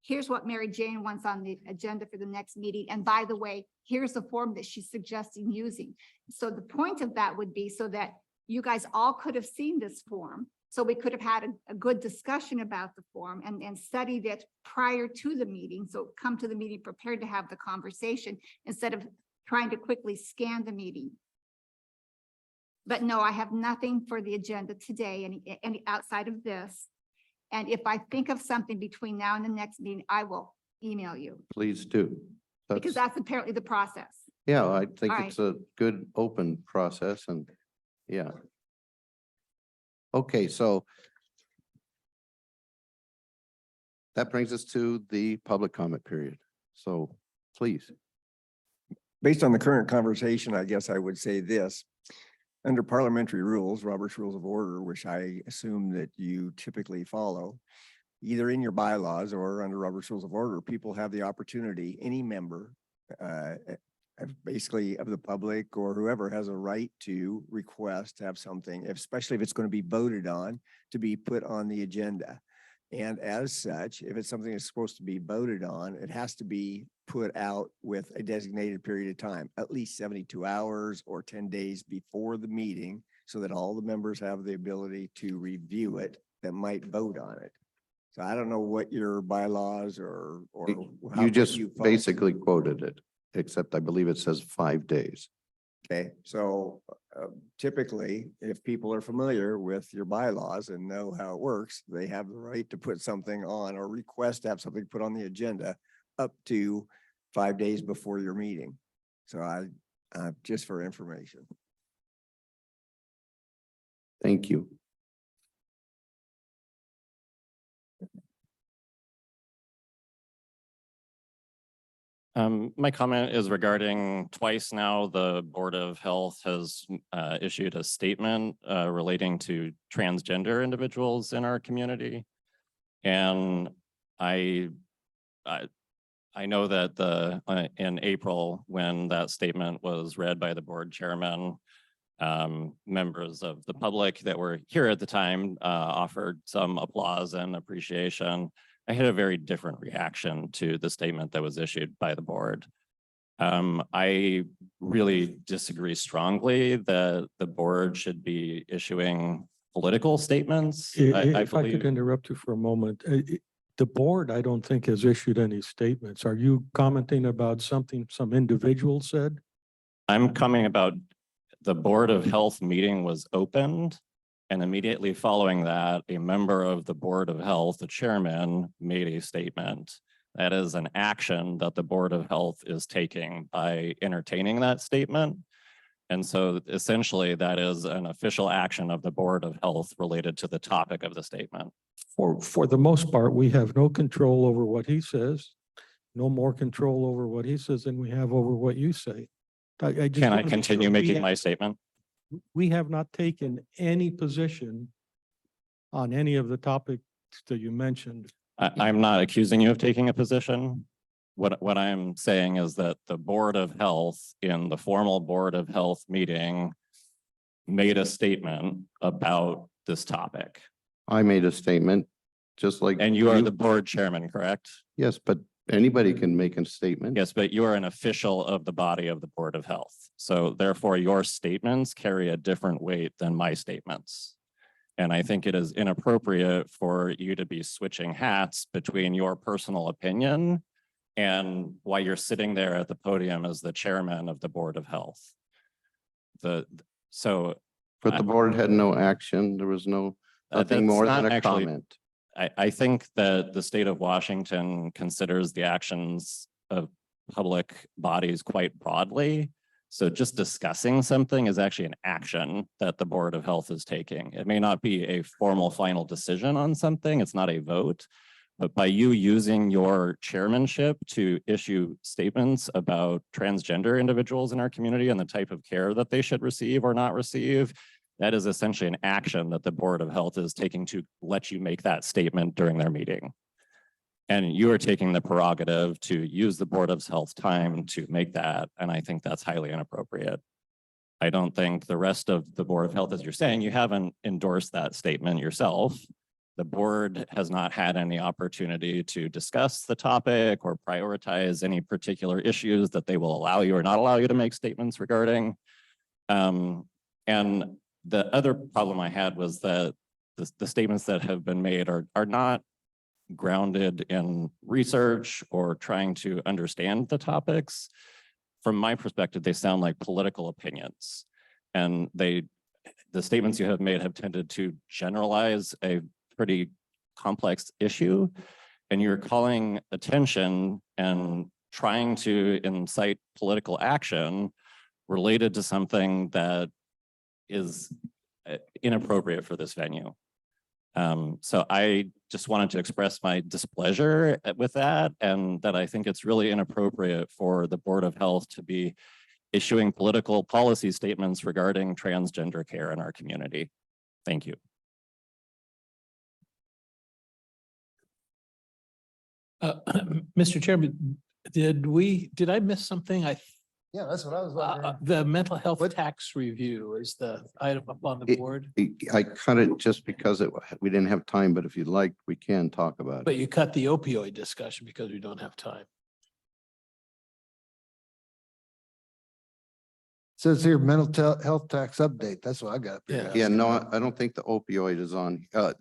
here's what Mary Jane wants on the agenda for the next meeting. And by the way, here's the form that she's suggesting using. So the point of that would be so that you guys all could have seen this form. So we could have had a good discussion about the form and studied it prior to the meeting. So come to the meeting prepared to have the conversation instead of trying to quickly scan the meeting. But no, I have nothing for the agenda today, any outside of this. And if I think of something between now and the next meeting, I will email you Please do. because that's apparently the process. Yeah, I think All it's a good open process and, yeah. Okay, so that brings us to the public comment period. So please. Based on the current conversation, I guess I would say this. Under parliamentary rules, Robert's Rules of Order, which I assume that you typically follow, either in your bylaws or under Robert's Rules of Order, people have the opportunity, any member, basically of the public or whoever has a right to request to have something, especially if it's going to be voted on, to be put on the agenda. And as such, if it's something that's supposed to be voted on, it has to be put out with a designated period of time, at least 72 hours or 10 days before the meeting, so that all the members have the ability to review it that might vote on it. So I don't know what your bylaws or how You just follow. basically quoted it, except I believe it says 5 days. Okay, so typically, if people are familiar with your bylaws and know how it works, they have the right to put something on or request to have something put on the agenda up to 5 days before your meeting. So just for information. Thank you. My comment is regarding twice now, the Board of Health has issued a statement relating to transgender individuals in our community. And I know that in April, when that statement was read by the board chairman, members of the public that were here at the time offered some applause and appreciation. I had a very different reaction to the statement that was issued by the board. I really disagree strongly that the board should be issuing political statements. If I could interrupt you for a moment, the board, I don't think has issued any statements. Are you commenting about something some individual said? I'm coming about the Board of Health meeting was opened. And immediately following that, a member of the Board of Health, the chairman, made a statement. That is an action that the Board of Health is taking by entertaining that statement. And so essentially that is an official action of the Board of Health related to the topic of the statement. For the most part, we have no control over what he says, no more control over what he says than we have over what you say. Can I continue making my statement? We have not taken any position on any of the topics that you mentioned. I'm not accusing you of taking a position. What I'm saying is that the Board of Health in the formal Board of Health meeting made a statement about this topic. I made a statement, just like. And you are the board chairman, correct? Yes, but anybody can make a statement. Yes, but you are an official of the body of the Board of Health. So therefore your statements carry a different weight than my statements. And I think it is inappropriate for you to be switching hats between your personal opinion and why you're sitting there at the podium as the chairman of the Board of Health. But the board had no action. There was nothing that's more not than a actually- comment. I think that the state of Washington considers the actions of public bodies quite broadly. So just discussing something is actually an action that the Board of Health is taking. It may not be a formal final decision on something. It's not a vote. But by you using your chairmanship to issue statements about transgender individuals in our community and the type of care that they should receive or not receive, that is essentially an action that the Board of Health is taking to let you make that statement during their meeting. And you are taking the prerogative to use the Board of Health time to make that. And I think that's highly inappropriate. I don't think the rest of the Board of Health, as you're saying, you haven't endorsed that statement yourself. the board has not had any opportunity to discuss the topic or prioritize any particular issues that they will allow you or not allow you to make statements regarding. And the other problem I had was that the statements that have been made are not grounded in research or trying to understand the topics. From my perspective, they sound like political opinions. And the statements you have made have tended to generalize a pretty complex issue. And you're calling attention and trying to incite political action related to something that is inappropriate for this venue. So I just wanted to express my displeasure with that, and that I think it's really inappropriate for the Board of Health to be issuing political policy statements regarding transgender care in our community. Thank you. Mr. Chairman, did I miss something? Yeah, that's what I was wondering. The mental health What- tax review is the item up on the board, I cut it just because we didn't have time, but if you'd like, we can talk about but it. you cut the opioid discussion because we don't have time. Says here, health tax update. That's what I got. Yeah. Yeah, no, I don't think the opioid is on, yeah,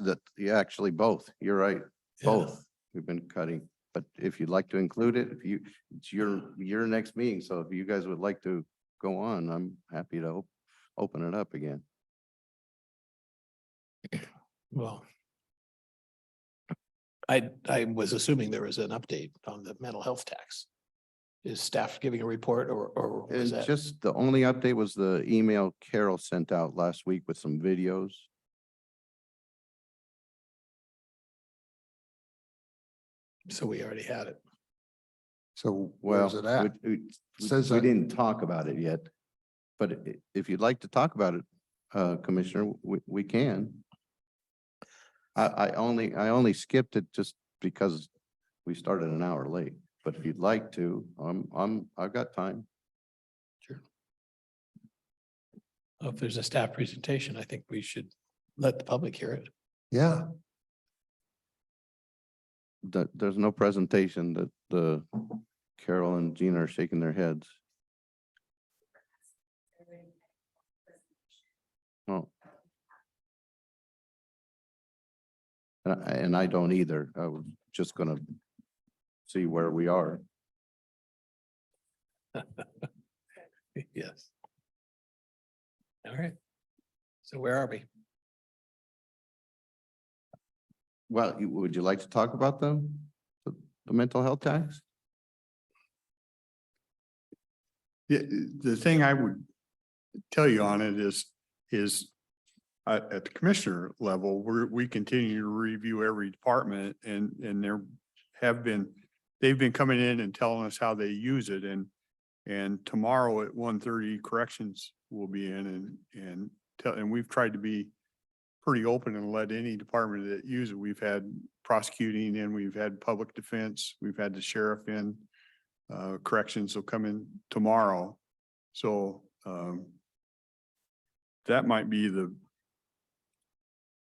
actually both. You're right. Yeah. Both. We've been cutting, but if you'd like to include it, it's your next meeting. So if you guys would like to go on, I'm happy to open it up again. Well, I was assuming there was an update on the mental health tax. Is staff giving a report or was And that? just the only update was the email Carol sent out last week with some videos. So we already had it. So Well, where's it at? Says we that- didn't talk about it yet. But if you'd like to talk about it, Commissioner, we can. I only skipped it just because we started an hour late, but if you'd like to, I've got time. Sure. If there's a staff presentation, I think we should let the public hear it. Yeah, There's no presentation that the Carol and Gina are shaking their heads. Oh. And I don't either. I was just gonna see where we are. Yes. All right. So where are we? Well, would you like to talk about them? The mental health tax? Yeah, the thing I would tell you on it is at the commissioner level, we continue to review every department and they've been coming in and telling us how they use it and tomorrow at 1:30 corrections will be in and we've tried to be pretty open and let any department that use it. We've had prosecuting and we've had public defense, we've had the sheriff in, corrections will come in tomorrow. So, that might be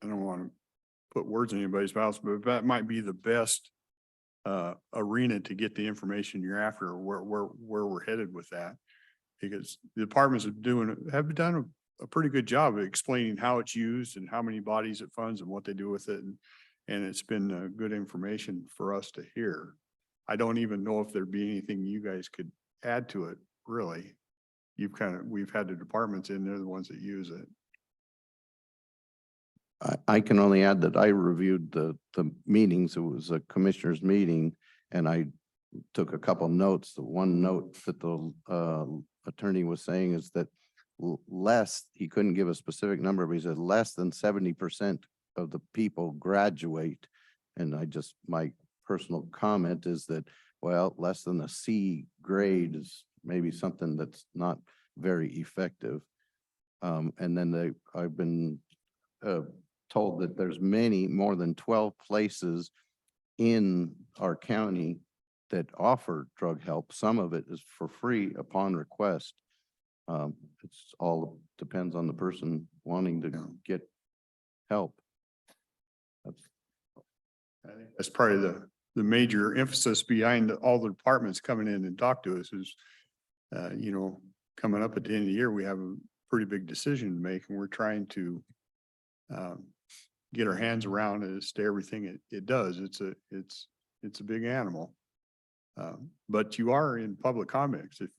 I don't want to put words in anybody's mouth, but that might be the best arena to get the information you're after, where we're headed with that. Because the departments have done a pretty good job of explaining how it's used and how many bodies it funds and what they do with it. And it's been good information for us to hear. I don't even know if there'd be anything you guys could add to it, really. We've had the departments in, they're the ones that use it. I can only add that I reviewed the meetings. It was a commissioner's meeting and I took a couple notes. The one note that the attorney was saying is that he couldn't give a specific number, but he said less than 70% of the people graduate. And my personal comment is that, well, less than a C grade is maybe something that's not very effective. And then I've been told that there's more than 12 places in our county that offer drug help. Some of it is for free upon request. It's all depends on the person wanting to get help. I think that's probably the major emphasis behind all the departments coming in and talk to us is, coming up at the end of the year, we have a pretty big decision to make and we're trying to get our hands around it as to everything it does. It's a big animal. But you are in public comments. If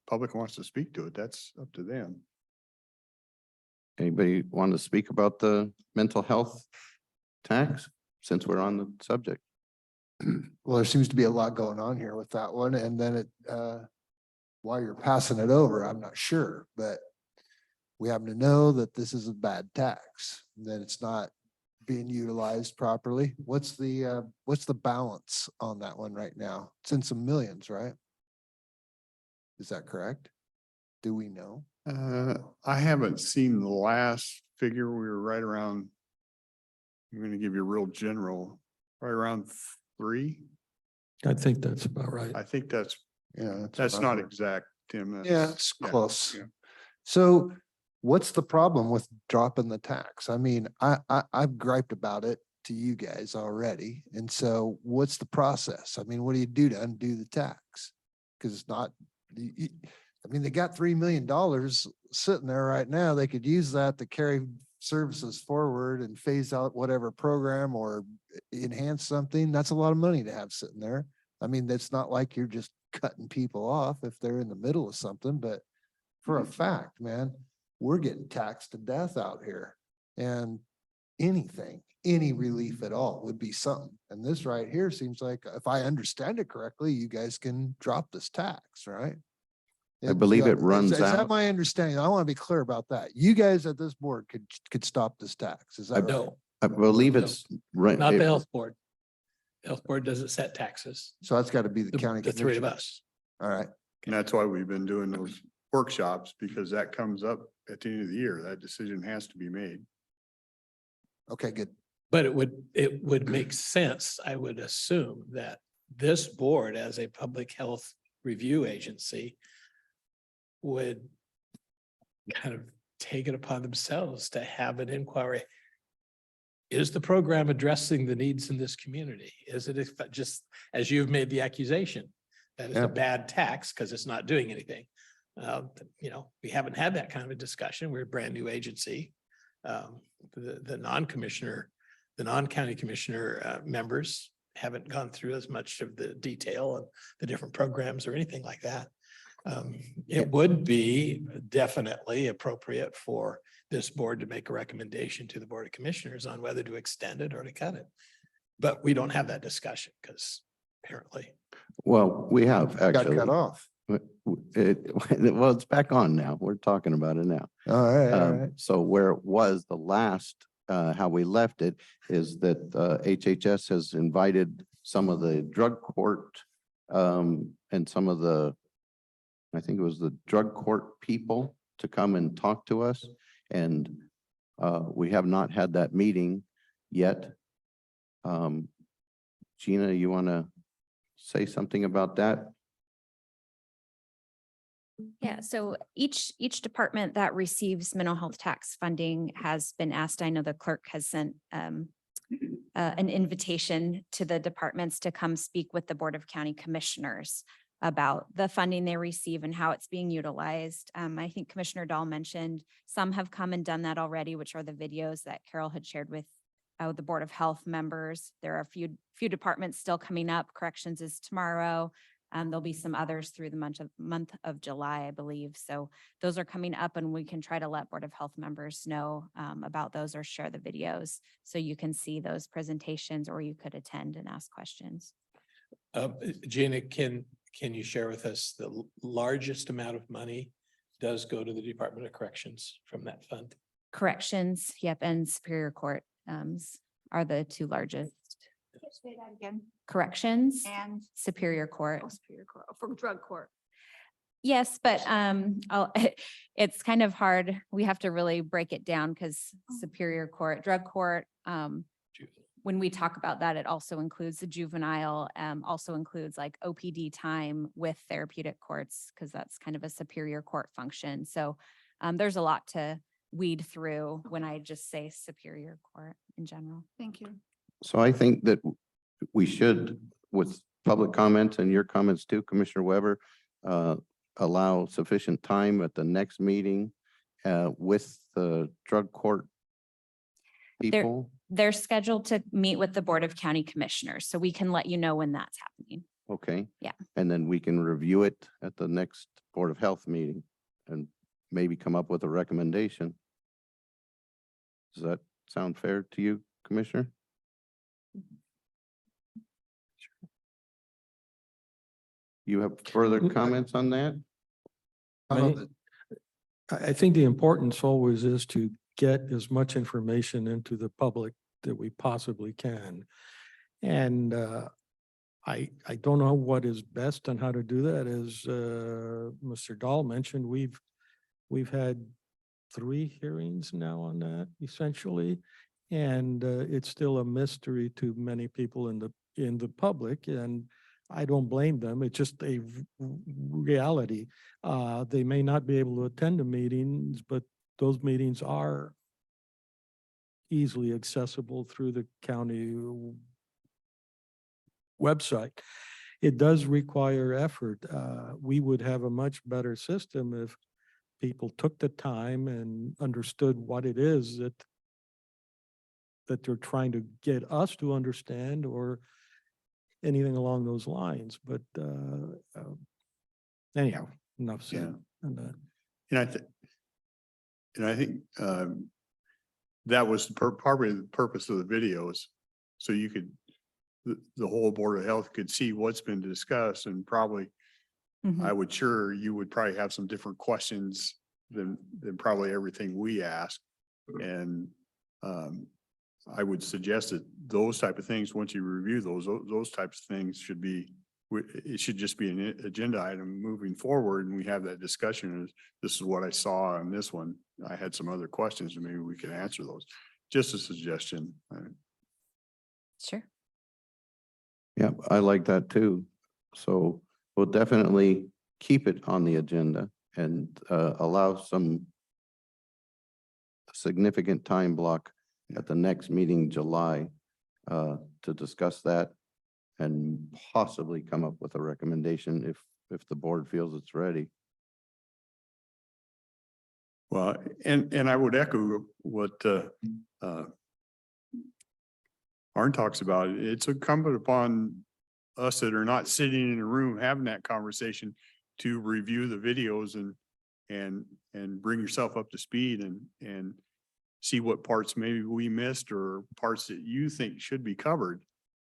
public wants to speak to it, that's up to them. Anybody want to speak about the mental health tax since we're on the subject? Well, there seems to be a lot going on here with that one, and then while you're passing it over, I'm not sure, but we happen to know that this is a bad tax, that it's not being utilized properly. What's the balance on that one right now? It's in some millions, right? Is that correct? Do we know? I haven't seen the last figure. We were right around, I'm going to give you a real general, right around 3. I think that's about right. I think that's Yeah. That's what I've not heard. exact, Tim. Yeah, That's- it's close. yeah. So what's the problem with dropping the tax? I mean, I've griped about it to you guys already. And so what's the process? I mean, what do you do to undo the tax? Cause it's not, I mean, they got $3 million sitting there right now. They could use that to carry services forward and phase out whatever program or enhance something. That's a lot of money to have sitting there. I mean, that's not like you're just cutting people off if they're in the middle of something, but for a fact, man, we're getting taxed to death out here. And anything, any relief at all would be something. And this right here seems like, if I understand it correctly, you guys can drop this tax, right? I believe it Is runs that out. my understanding? I want to be clear about that. You guys at this board could stop this tax. Is that right? No, I believe No, it's right. not the health board. Health board doesn't set taxes. So that's got to be the county. The three of commissioners. us. All right. And that's why we've been doing those workshops because that comes up at the end of the year. That decision has to be made. Okay, good. But it would make sense, I would assume, that this board as a public health review agency would kind of take it upon themselves to have an inquiry. Is the program addressing the needs in this community? Is it just, as you've made the accusation, that it's Yeah. a bad tax because it's not doing anything? We haven't had that kind of a discussion. We're a brand new agency. The non-commissioner, the non-county commissioner members haven't gone through as much of the detail of the different programs or anything like that. It would be definitely appropriate for this board to make a recommendation to the Board of Commissioners on whether to extend it or to cut it. But we don't have that discussion because apparently. Well, we have Got actually. cut off. Well, it's back on now. We're talking about it now. All right, all right. So where it was the last, how we left it is that HHS has invited some of the drug court and some of the, I think it was the drug court people to come and talk to us. And we have not had that meeting yet. Gina, you want to say something about that? Yeah, so each department that receives mental health tax funding has been asked, I know the clerk has sent an invitation to the departments to come speak with the Board of County Commissioners about the funding they receive and how it's being utilized. I think Commissioner Dahl mentioned some have come and done that already, which are the videos that Carol had shared with the Board of Health members. There are a few departments still coming up. Corrections is tomorrow. There'll be some others through the month of July, I believe. So those are coming up and we can try to let Board of Health members know about those or share the videos so you can see those presentations or you could attend and ask questions. Gina, can you share with us the largest amount of money does go to the Department of Corrections from that fund? Corrections, yep, and Superior Court are the two largest. Say that again. Corrections, And Superior Court. Superior Court, for drug court. Yes, but it's kind of hard. We have to really break it down because Superior Court, drug court, when we talk about that, it also includes the juvenile, also includes like OPD time with therapeutic courts, because that's kind of a Superior Court function. So there's a lot to weed through when I just say Superior Court in general. Thank you. So I think that we should, with public comments and your comments too, Commissioner Weber, allow sufficient time at the next meeting with the drug court people. They're scheduled to meet with the Board of County Commissioners, so we can let you know when that's happening. Okay. Yeah. And then we can review it at the next Board of Health meeting and maybe come up with a recommendation. Does that sound fair to you, Commissioner? You have further comments on that? I don't know I think the importance always is to get as much information into the public that we possibly can. And I don't know what is best on how to do that. As Mr. Dahl mentioned, we've had 3 hearings now on that essentially. And it's still a mystery to many people in the public, and I don't blame them. It's just a reality. They may not be able to attend the meetings, but those meetings are easily accessible through the county website. It does require effort. We would have a much better system if people took the time and understood what it is that they're trying to get us to understand, or anything along those lines. But anyhow, enough said on that. And I think that was probably the purpose of the videos. So you could, the whole Board of Health could see what's been discussed, and probably, I would sure you would probably have some different questions than probably everything we ask. And I would suggest that those type of things, once you review those types of things should be, it should just be an agenda item moving forward, and we have that discussion. This is what I saw on this one. I had some other questions, and maybe we can answer those. Just a suggestion. Sure. Yeah, I like that too. So we'll definitely keep it on the agenda and allow some significant time block at the next meeting, July, to discuss that and possibly come up with a recommendation if the board feels it's ready. Well, and I would echo what Arn talks about. It's incumbent upon us that are not sitting in a room having that conversation to review the videos and bring yourself up to speed and see what parts maybe we missed or parts that you think should be covered,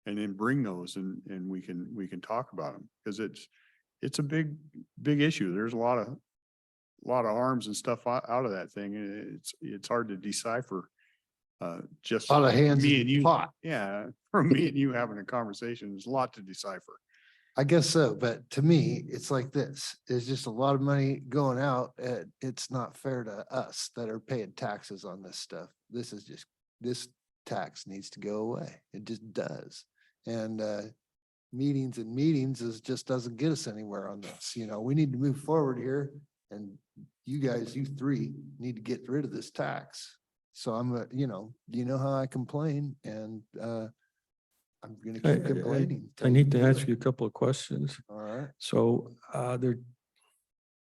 and then bring those and we can talk about them, because it's a big issue. There's a lot of arms and stuff out of that thing, and it's hard to decipher. Just A lot of hands me in and the you, pot. yeah, from me and you having a conversation, there's a lot to decipher. I guess so, but to me, it's like this, there's just a lot of money going out. It's not fair to us that are paying taxes on this stuff. This tax needs to go away. It just does. And meetings and meetings just doesn't get us anywhere on this. You know, we need to move forward here, and you guys, you 3 need to get rid of this tax. So you know how I complain, and I'm gonna keep complaining. I need to ask you a couple of questions. All right. So there are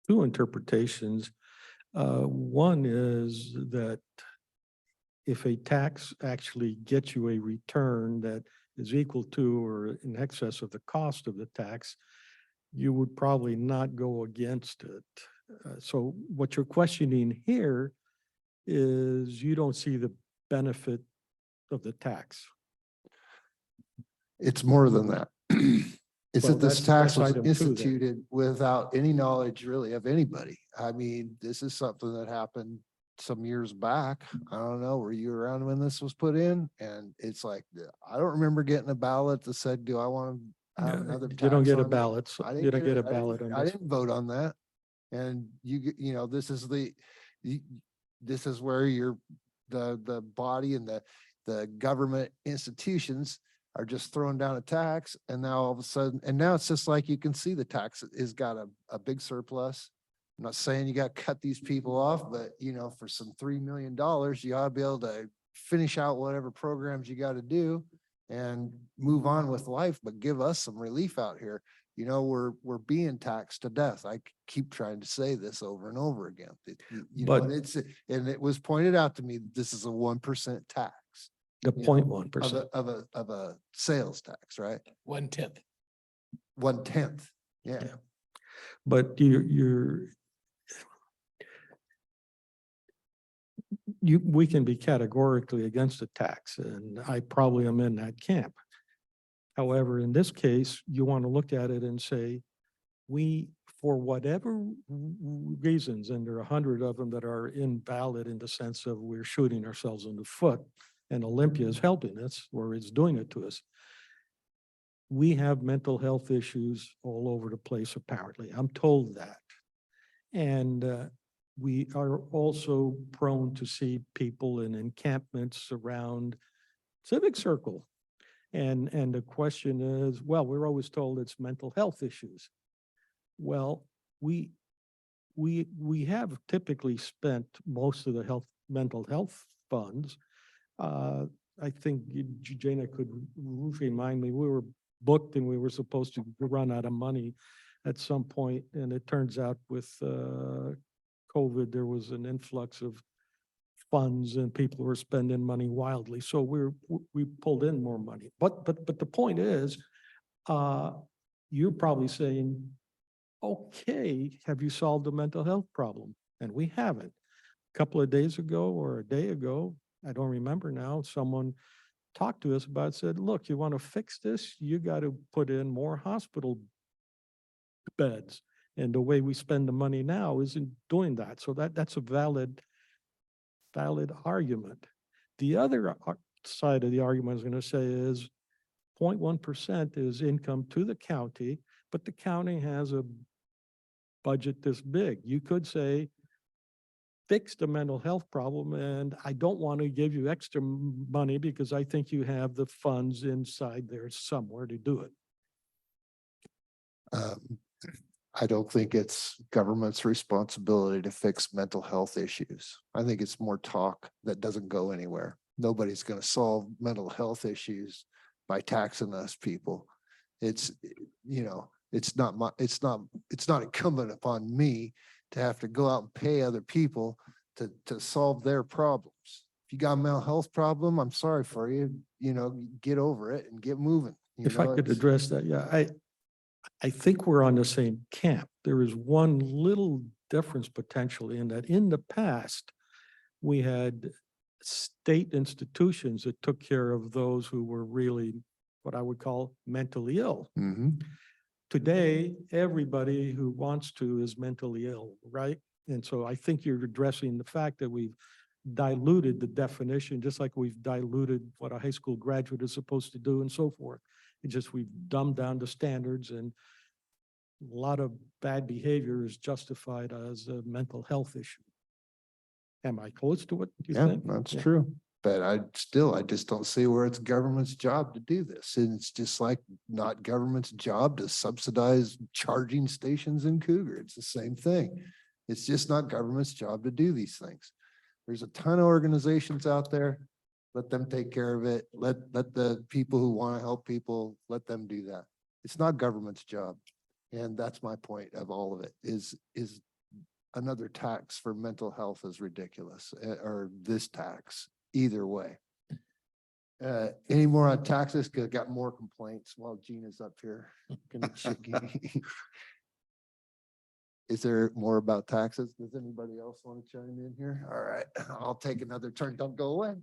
2 interpretations. One is that if a tax actually gets you a return that is equal to or in excess of the cost of the tax, you would probably not go against it. So what you're questioning here is you don't see the benefit of the tax. It's more than that. It's Well, that this that's tax was item 2 then. instituted without any knowledge really of anybody. I mean, this is something that happened some years back. I don't know, were you around when this was put in? And it's like, I don't remember getting a ballot that said, do I want to have another tax? You don't get a on it? ballot, so I you didn't don't get a it. I didn't- ballot on I this. didn't vote on that. And this is this is where the body and the government institutions are just throwing down a tax, and now all of a sudden, and now it's just like you can see the tax has got a big surplus. I'm not saying you got to cut these people off, but for some $3 million, you ought to be able to finish out whatever programs you got to do. and move on with life, but give us some relief out here. You know, we're being taxed to death. I keep trying to say this over and over again. You know, But- and and it was pointed out to me, that this is a 1% tax. The you know, 0.1%. Of a sales tax, right? 1/10. 1/10. Yeah. But we can be categorically against a tax, and I probably am in that camp. However, in this case, you want to look at it and say, we, for whatever reasons, and there are 100 of them that are invalid in the sense of we're shooting ourselves in the foot, and Olympia is helping us, or is doing it to us. We have mental health issues all over the place, apparently. I'm told that. And we are also prone to see people in encampments around Civic Circle. And the question is, well, we're always told it's mental health issues. Well, we have typically spent most of the mental health funds. I think Jana could remind me, we were booked and we were supposed to run out of money at some point, and it turns out with COVID, there was an influx of funds and people were spending money wildly. So we pulled in more money. But the point is, you're probably saying, okay, have you solved the mental health problem? And we haven't. A couple of days ago or a day ago, I don't remember now, someone talked to us about, said, look, you want to fix this? You got to put in more hospital beds. And the way we spend the money now isn't doing that. So that's a valid argument. The other side of the argument I was going to say is 0.1% is income to the county, but the county has a budget this big. You could say, fix the mental health problem, and I don't want to give you extra money because I think you have the funds inside there somewhere to do it. I don't think it's government's responsibility to fix mental health issues. I think it's more talk that doesn't go anywhere. Nobody's going to solve mental health issues by taxing us people. It's, you know, it's not incumbent upon me to have to go out and pay other people to solve their problems. If you got a mental health problem, I'm sorry for you, you know, get over it and get moving. If I could address that, yeah, I think we're on the same camp. There is one little difference potentially in that in the past, we had state institutions that took care of those who were really what I would call mentally ill. Today, everybody who wants to is mentally ill, right? And so I think you're addressing the fact that we've diluted the definition, just like we've diluted what a high school graduate is supposed to do and so forth. It's just we've dumbed down the standards, and a lot of bad behavior is justified as a mental health issue. Am I close to what you Yeah, think? that's Yeah. true. But I just don't see where it's government's job to do this. And it's just like not government's job to subsidize charging stations in Cougar. It's the same thing. It's just not government's job to do these things. There's a ton of organizations out there. Let them take care of it. Let the people who want to help people, let them do that. It's not government's job. And that's my point of all of it is another tax for mental health is ridiculous, or this tax, either way. Any more on taxes? Cause I got more complaints while Gina's up here. Is there more about taxes? Does anybody else want to chime in here? All right, I'll take another turn. Don't go away.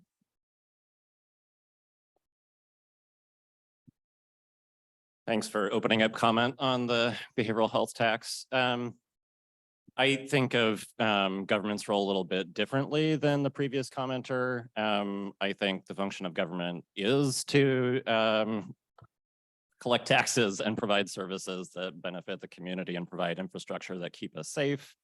Thanks for opening up comment on the behavioral health tax. I think of government's role a little bit differently than the previous commenter. I think the function of government is to collect taxes and provide services that benefit the community and provide infrastructure that keep us safe,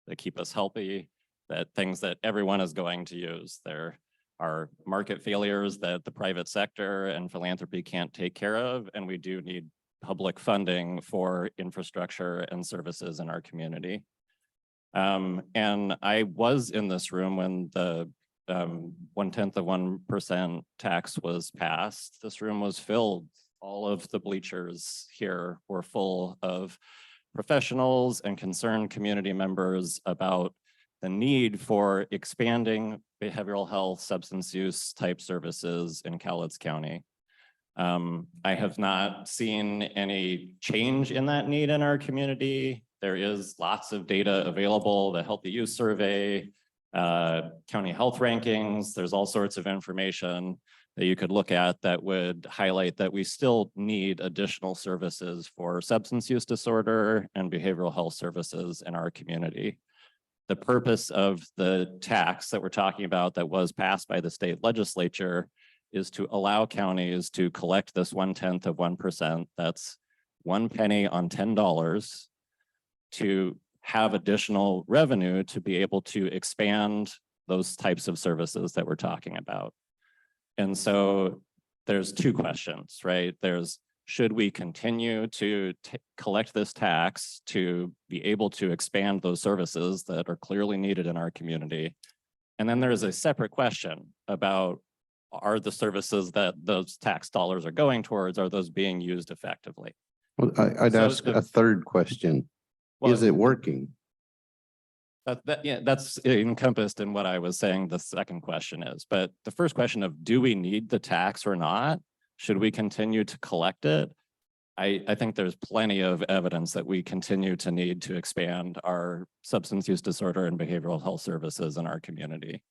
that keep us healthy, that things that everyone is going to use. There are market failures that the private sector and philanthropy can't take care of, and we do need public funding for infrastructure and services in our community. And I was in this room when the 1/10 of 1% tax was passed, this room was filled. All of the bleachers here were full of professionals and concerned community members about the need for expanding behavioral health, substance use type services in Cowlitz County. I have not seen any change in that need in our community. There is lots of data available, the Healthy Youth Survey, county health rankings. There's all sorts of information that you could look at that would highlight that we still need additional services for substance use disorder and behavioral health services in our community. The purpose of the tax that we're talking about that was passed by the state legislature is to allow counties to collect this 1/10 of 1%. That's 1 penny on $10 to have additional revenue to be able to expand those types of services that we're talking about. And so there's two questions, right? There's, should we continue to collect this tax to be able to expand those services that are clearly needed in our community? And then there's a separate question about, are the services that those tax dollars are going towards, are those being used effectively? Well, I'd So ask the- a third question. Is Well, it working? yeah, that's encompassed in what I was saying the second question is. But the first question of, do we need the tax or not? Should we continue to collect it? I think there's plenty of evidence that we continue to need to expand our substance use disorder and behavioral health services in our community.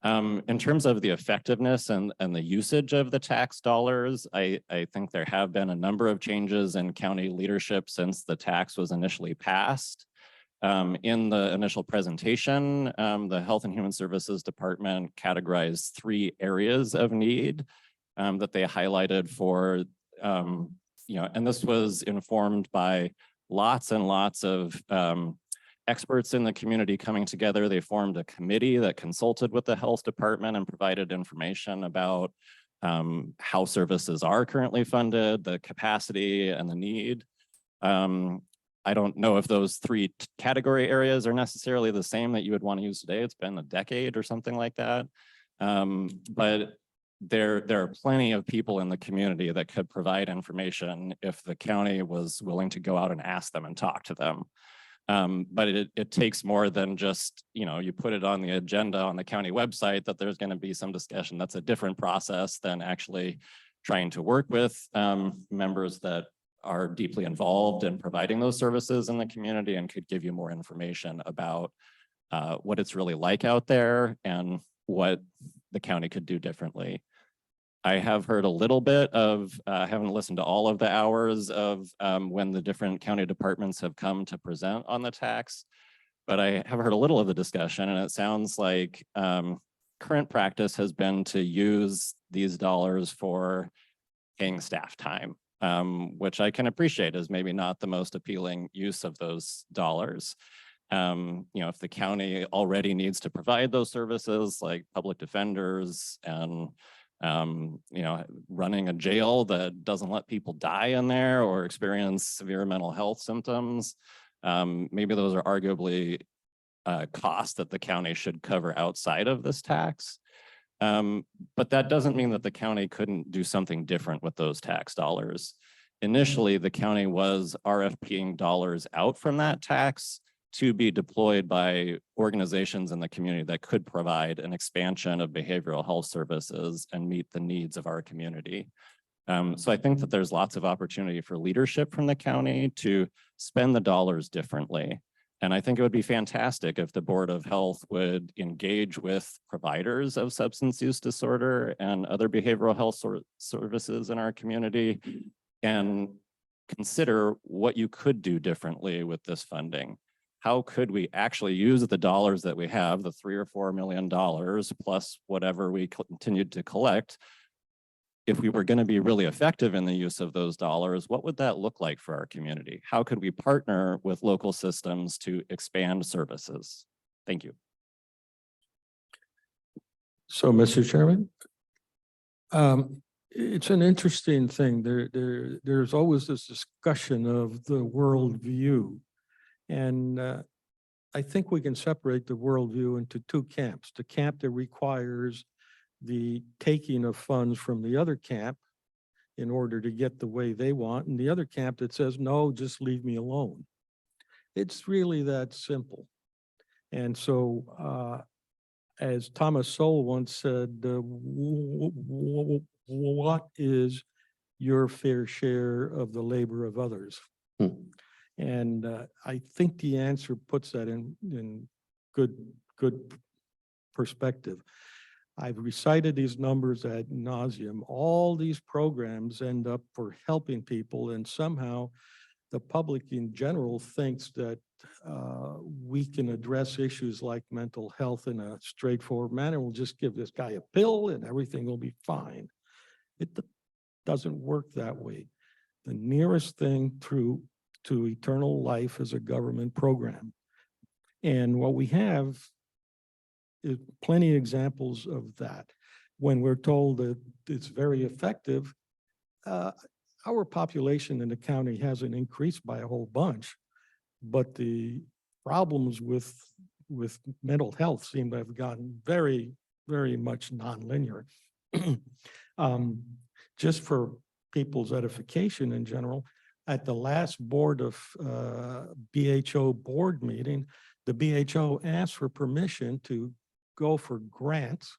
In terms of the effectiveness and the usage of the tax dollars, I think there have been a number of changes in county leadership since the tax was initially passed. In the initial presentation, the Health and Human Services Department categorized 3 areas of need that they highlighted for, and this was informed by lots and lots of experts in the community coming together. They formed a committee that consulted with the health department and provided information about how services are currently funded, the capacity and the need. I don't know if those 3 category areas are necessarily the same that you would want to use today. It's been a decade or something like that. But there are plenty of people in the community that could provide information if the county was willing to go out and ask them and talk to them. But it takes more than just, you put it on the agenda on the county website that there's going to be some discussion. That's a different process than actually trying to work with members that are deeply involved in providing those services in the community and could give you more information about what it's really like out there and what the county could do differently. I have heard a little bit of, I haven't listened to all of the hours of when the different county departments have come to present on the tax, but I have heard a little of the discussion, and it sounds like current practice has been to use these dollars for paying staff time, which I can appreciate is maybe not the most appealing use of those dollars. If the county already needs to provide those services like public defenders and running a jail that doesn't let people die in there or experience severe mental health symptoms. Maybe those are arguably costs that the county should cover outside of this tax. But that doesn't mean that the county couldn't do something different with those tax dollars. Initially, the county was RFPing dollars out from that tax to be deployed by organizations in the community that could provide an expansion of behavioral health services and meet the needs of our community. So I think that there's lots of opportunity for leadership from the county to spend the dollars differently. And I think it would be fantastic if the Board of Health would engage with providers of substance use disorder and other behavioral health services in our community and consider what you could do differently with this funding. How could we actually use the dollars that we have, the $3 or $4 million plus whatever we continued to collect? If we were going to be really effective in the use of those dollars, what would that look like for our community? How could we partner with local systems to expand services? Thank you. So, Mr. Chairman, it's an interesting thing. There's always this discussion of the worldview. And I think we can separate the worldview into two camps. The camp that requires the taking of funds from the other camp in order to get the way they want, and the other camp that says, no, just leave me alone. It's really that simple. And so, as Thomas Sowell once said, what is your fair share of the labor of others? Hmm. And I think the answer puts that in good perspective. I've recited these numbers ad nauseum. All these programs end up for helping people, and somehow the public in general thinks that we can address issues like mental health in a straightforward manner. We'll just give this guy a pill and everything will be fine. It doesn't work that way. The nearest thing to eternal life is a government program. And what we have is plenty of examples of that. When we're told that it's very effective, our population in the county hasn't increased by a whole bunch, but the problems with mental health seem to have gotten very, very much nonlinear. Just for people's edification in general, at the last board of BHO board meeting, the BHO asked for permission to go for grants,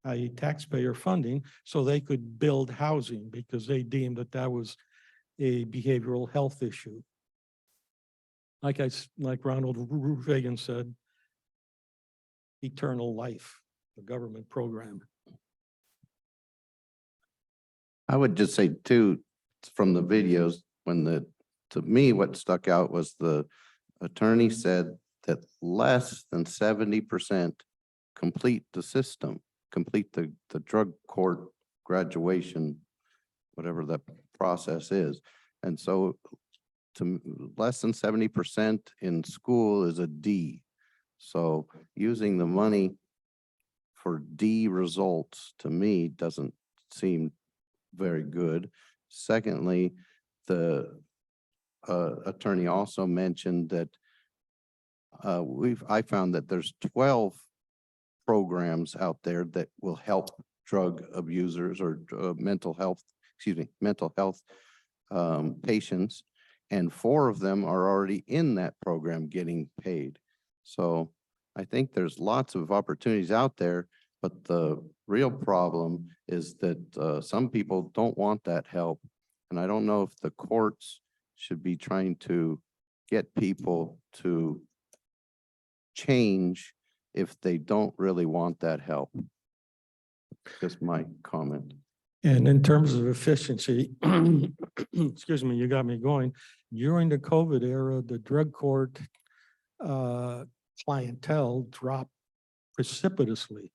i.e. taxpayer funding, so they could build housing because they deemed that that was a behavioral health issue. Like Ronald Reagan said, eternal life, the government program. I would just say too, from the videos, to me, what stuck out was the attorney said that less than 70% complete the system, complete the drug court graduation, whatever that process is. And so less than 70% in school is a D. So using the money for D results to me doesn't seem very good. Secondly, the attorney also mentioned that I found that there's 12 programs out there that will help drug abusers or mental health patients, and 4 of them are already in that program getting paid. So I think there's lots of opportunities out there, but the real problem is that some people don't want that help. And I don't know if the courts should be trying to get people to change if they don't really want that help. Just my comment. And in terms of efficiency, excuse me, you got me going. During the COVID era, the drug court clientele dropped precipitously,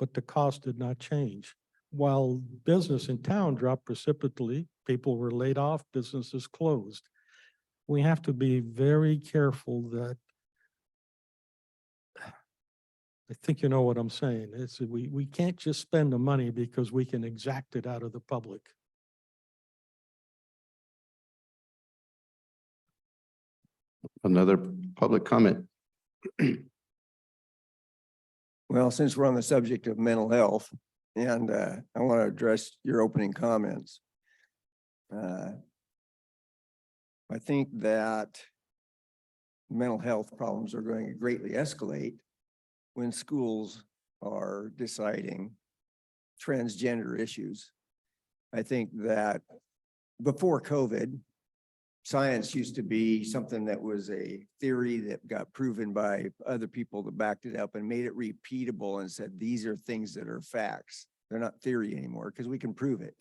but the cost did not change. While business in town dropped precipitously, people were laid off, businesses closed. We have to be very careful that, I think you know what I'm saying. It's we can't just spend the money because we can exact it out of the public. Another public comment. Well, since we're on the subject of mental health, and I want to address your opening comments. I think that mental health problems are going to greatly escalate when schools are deciding transgender issues. I think that before COVID, science used to be something that was a theory that got proven by other people that backed it up and made it repeatable and said, these are things that are facts. They're not theory anymore because we can prove it.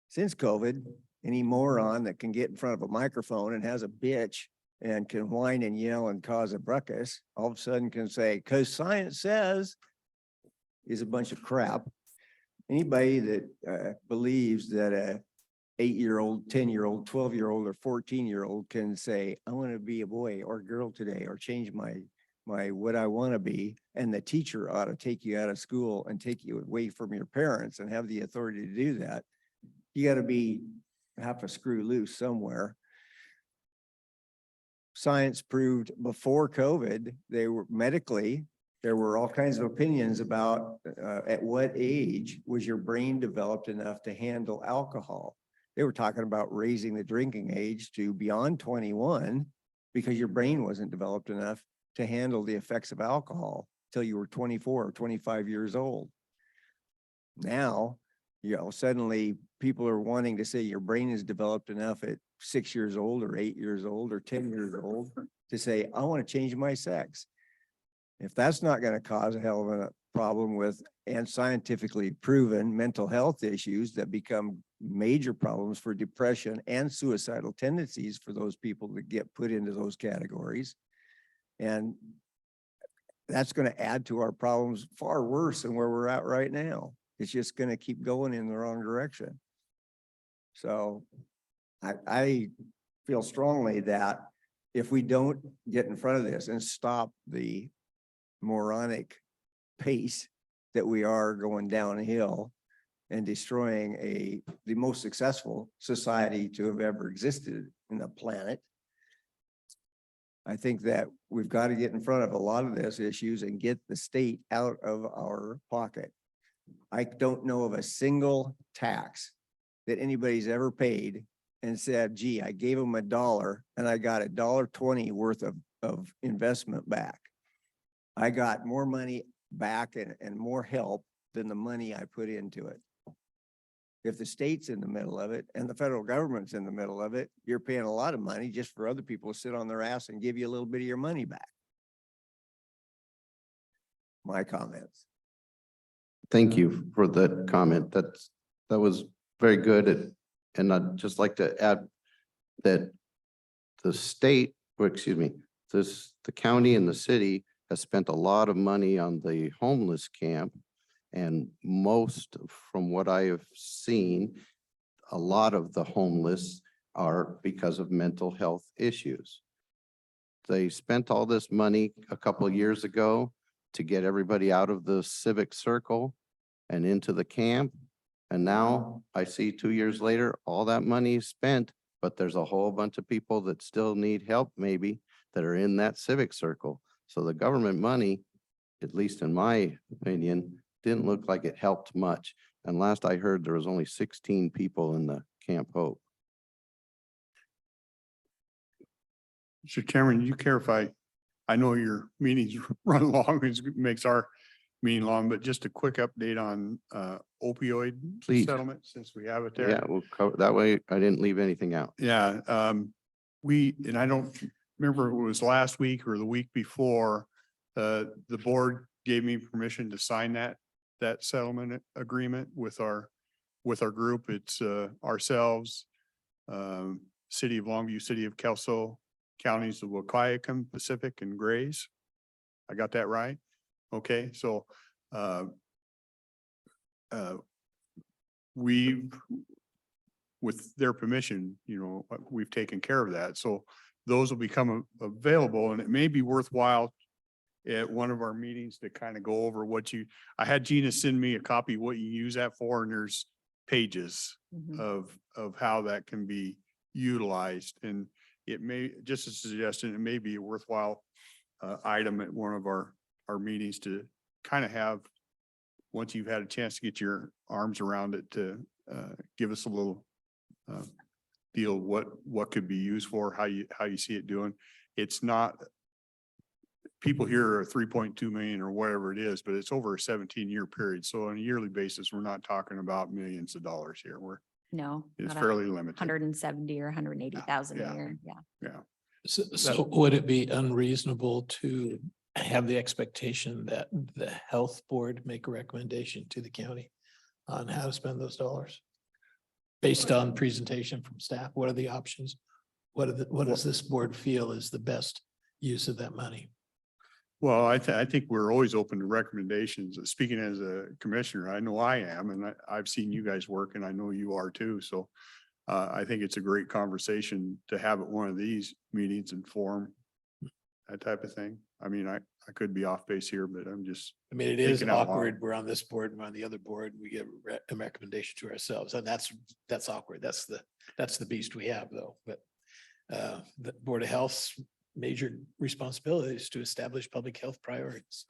Since COVID, any moron that can get in front of a microphone and has a bitch and can whine and yell and cause a ruckus, all of a sudden can say, because science says, is a bunch of crap. Anybody that believes that a 8-year-old, 10-year-old, 12-year-old, or 14-year-old can say, I want to be a boy or girl today, or change my what I want to be, and the teacher ought to take you out of school and take you away from your parents and have the authority to do that, you got to be half a screw loose somewhere. science proved before COVID, they were medically, there were all kinds of opinions about at what age was your brain developed enough to handle alcohol. They were talking about raising the drinking age to beyond 21 because your brain wasn't developed enough to handle the effects of alcohol till you were 24 or 25 years old. Now, suddenly people are wanting to say your brain is developed enough at 6 years old or 8 years old or 10 years old to say, I want to change my sex. If that's not going to cause a hell of a problem with and scientifically proven mental health issues that become major problems for depression and suicidal tendencies for those people that get put into those categories. And that's going to add to our problems far worse than where we're at right now. It's just going to keep going in the wrong direction. So I feel strongly that if we don't get in front of this and stop the moronic pace that we are going downhill and destroying the most successful society to have ever existed in the planet, I think that we've got to get in front of a lot of these issues and get the state out of our pocket. I don't know of a single tax that anybody's ever paid and said, gee, I gave them $1 and I got $1.20 worth of investment back. I got more money back and more help than the money I put into it. If the state's in the middle of it and the federal government's in the middle of it, you're paying a lot of money just for other people to sit on their ass and give you a little bit of your money back. My comments. Thank you for that comment. That was very good. And I'd just like to add that the state, or excuse me, the county and the city has spent a lot of money on the homeless camp. And most, from what I have seen, a lot of the homeless are because of mental health issues. They spent all this money a couple of years ago to get everybody out of the civic circle and into the camp. And now I see 2 years later, all that money is spent, but there's a whole bunch of people that still need help maybe that are in that civic circle. So the government money, at least in my opinion, didn't look like it helped much. And last I heard, there was only 16 people in the Camp Hope. Mr. Cameron, you care if I know your meetings run long, it makes our meeting long, but just a quick update on opioid Please. settlement, since we have it there. Yeah, we'll cover that way. I didn't leave anything out. Yeah, and I don't remember if it was last week or the week before, the board gave me permission to sign that settlement agreement with our group. It's ourselves, City of Longview, City of Kelso, counties of Wahkiakum, Pacific, and Grays. I got that right? Okay, so we've, with their permission, we've taken care of that. So those will become available, and it may be worthwhile at one of our meetings to kind of go over I had Gina send me a copy of what you use that for, and there's pages of how that can be utilized. And it may, just a suggestion, it may be a worthwhile item at one of our meetings to kind of have, once you've had a chance to get your arms around it, to give us a little feel what could be used for, how you see it doing. It's not, people here are 3.2 million or whatever it is, but it's over a 17-year period. So on a yearly basis, we're not talking about millions of dollars here. No. It's not fairly limited. 170 or 180,000 Yeah. a year. Yeah. Yeah. So would it be unreasonable to have the expectation that the health board make a recommendation to the county on how to spend those dollars? Based on presentation from staff, what are the options? What does this board feel is the best use of that money? Well, I think we're always open to recommendations. Speaking as a commissioner, I know I am, and I've seen you guys work, and I know you are too. So I think it's a great conversation to have at one of these meetings and forum, that type of thing. I mean, I could be off base here, but I'm just. I mean, it is thinking out loud. awkward. We're on this board, we're on the other board, we give a recommendation to ourselves, and that's awkward. That's the beast we have though. But the Board of Health's major responsibilities to establish public health priorities.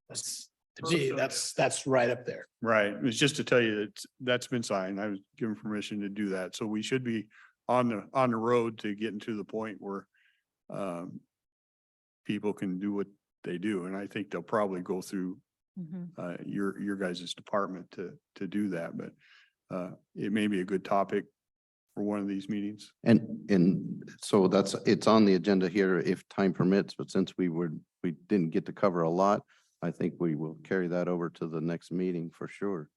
That's, to me, that's right up there. Right. It's just to tell you that's been signed. I was given permission to do that. So we should be on the road to getting to the point where people can do what they do. And I think they'll probably go through your guys' department to do that, but it may be a good topic for one of these meetings. And so it's on the agenda here if time permits, but since we didn't get to cover a lot, I think we will carry that over to the next meeting for sure.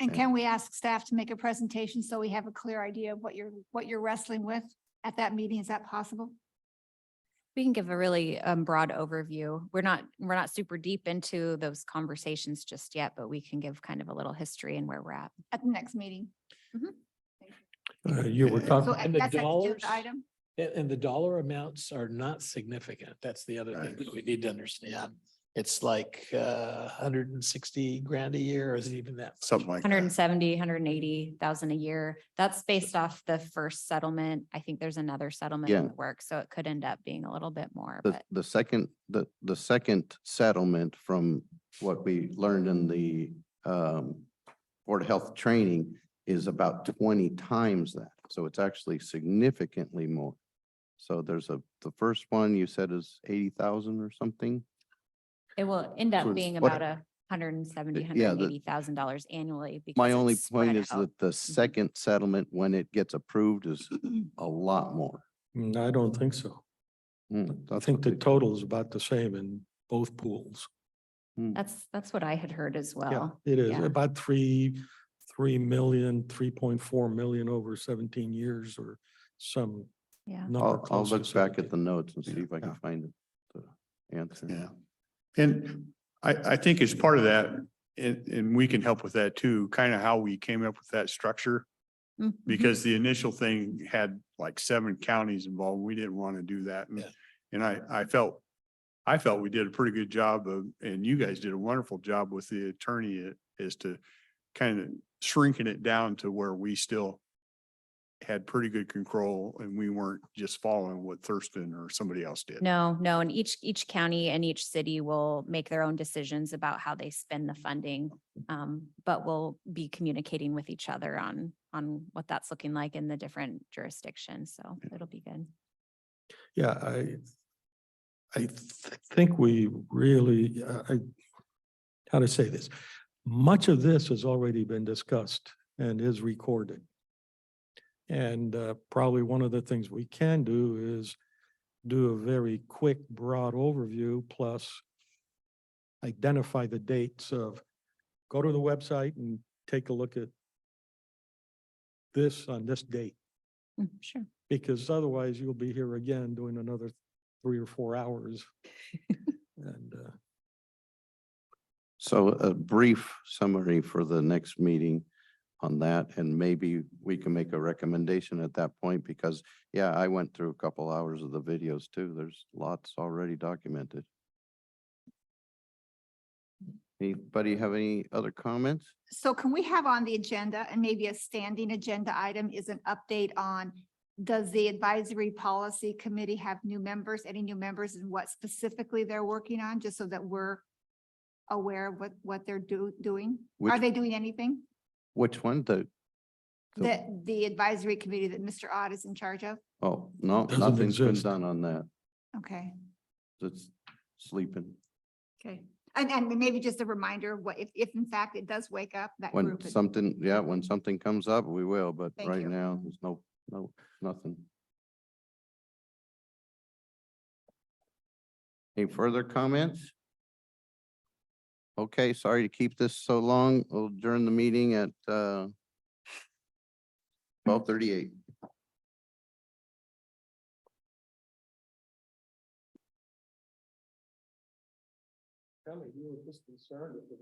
And Yeah. can we ask staff to make a presentation so we have a clear idea of what you're wrestling with at that meeting? Is that possible? We can give a really broad overview. We're not super deep into those conversations just yet, but we can give kind of a little history and where we're at. At the next meeting? You were So talking, And the that's an agenda dollars? item? And the dollar amounts are not significant. That's the other thing that we need to understand. It's like 160 grand a year, or is it even that? much? Something like that. 170, 180,000 a year. That's based off the first settlement. I think there's another settlement in Yeah. the works, so it could end up being a little bit more, The, but the second, the second settlement from what we learned in the Board of Health training is about 20 times that. So it's actually significantly more. So there's the first one you said is 80,000 or something. it will end up was being what- about $170,000, Yeah, the- $180,000 annually. My because only it's spread point is out. that the second settlement, when it gets approved, is a lot more. I don't think so. I That's think what the they- total is about the same in both pools. That's what I had heard as Yeah, well. it is yeah. about 3.4 million over 17 years or some Yeah. number. I'll close to look back 17. at the notes and see Yeah, if I can yeah. find it, the answer. Yeah. And I think as part of that, and we can help with that too, kind of how we came up with that structure. Mhm. Because the initial thing had like 7 counties involved. We didn't want to do that. Yeah. And I felt we did a pretty good job and you guys did a wonderful job with the attorney is to kind of shrinking it down to where we still had pretty good control and we weren't just following what Thurston or somebody else did. No, and each county and each city will make their own decisions about how they spend the funding. But we'll be communicating with each other on what that's looking like in the different jurisdictions. So it'll be good. Yeah, I think we really, how to say this? Much of this has already been discussed and is recorded. And probably one of the things we can do is do a very quick, broad overview, plus identify the dates of, go to the website and take a look at this on this date, Sure. because otherwise you'll be here again doing another 3 or 4 hours. And So a brief summary for the next meeting on that, and maybe we can make a recommendation at that point, because, yeah, I went through a couple hours of the videos too. There's lots already documented. Anybody have any other comments? So can we have on the agenda, and maybe a standing agenda item, is an update on, does the advisory policy committee have new members, any new members, and what specifically they're working on, just so that we're aware of what they're doing? Are Which- they doing anything? Which one? The, The advisory committee that Mr. Ott is in charge of? oh, no, Doesn't nothing's been exist. done on that. Okay, It's sleeping. okay. And maybe just a reminder, what, if in fact it does wake up, that When group. something, yeah, when something comes up, we will, but Thank right you. now, there's nothing. Any further comments? Okay, sorry to keep this so long. We'll adjourn the meeting at 12:38. Kelly, you were just concerned at the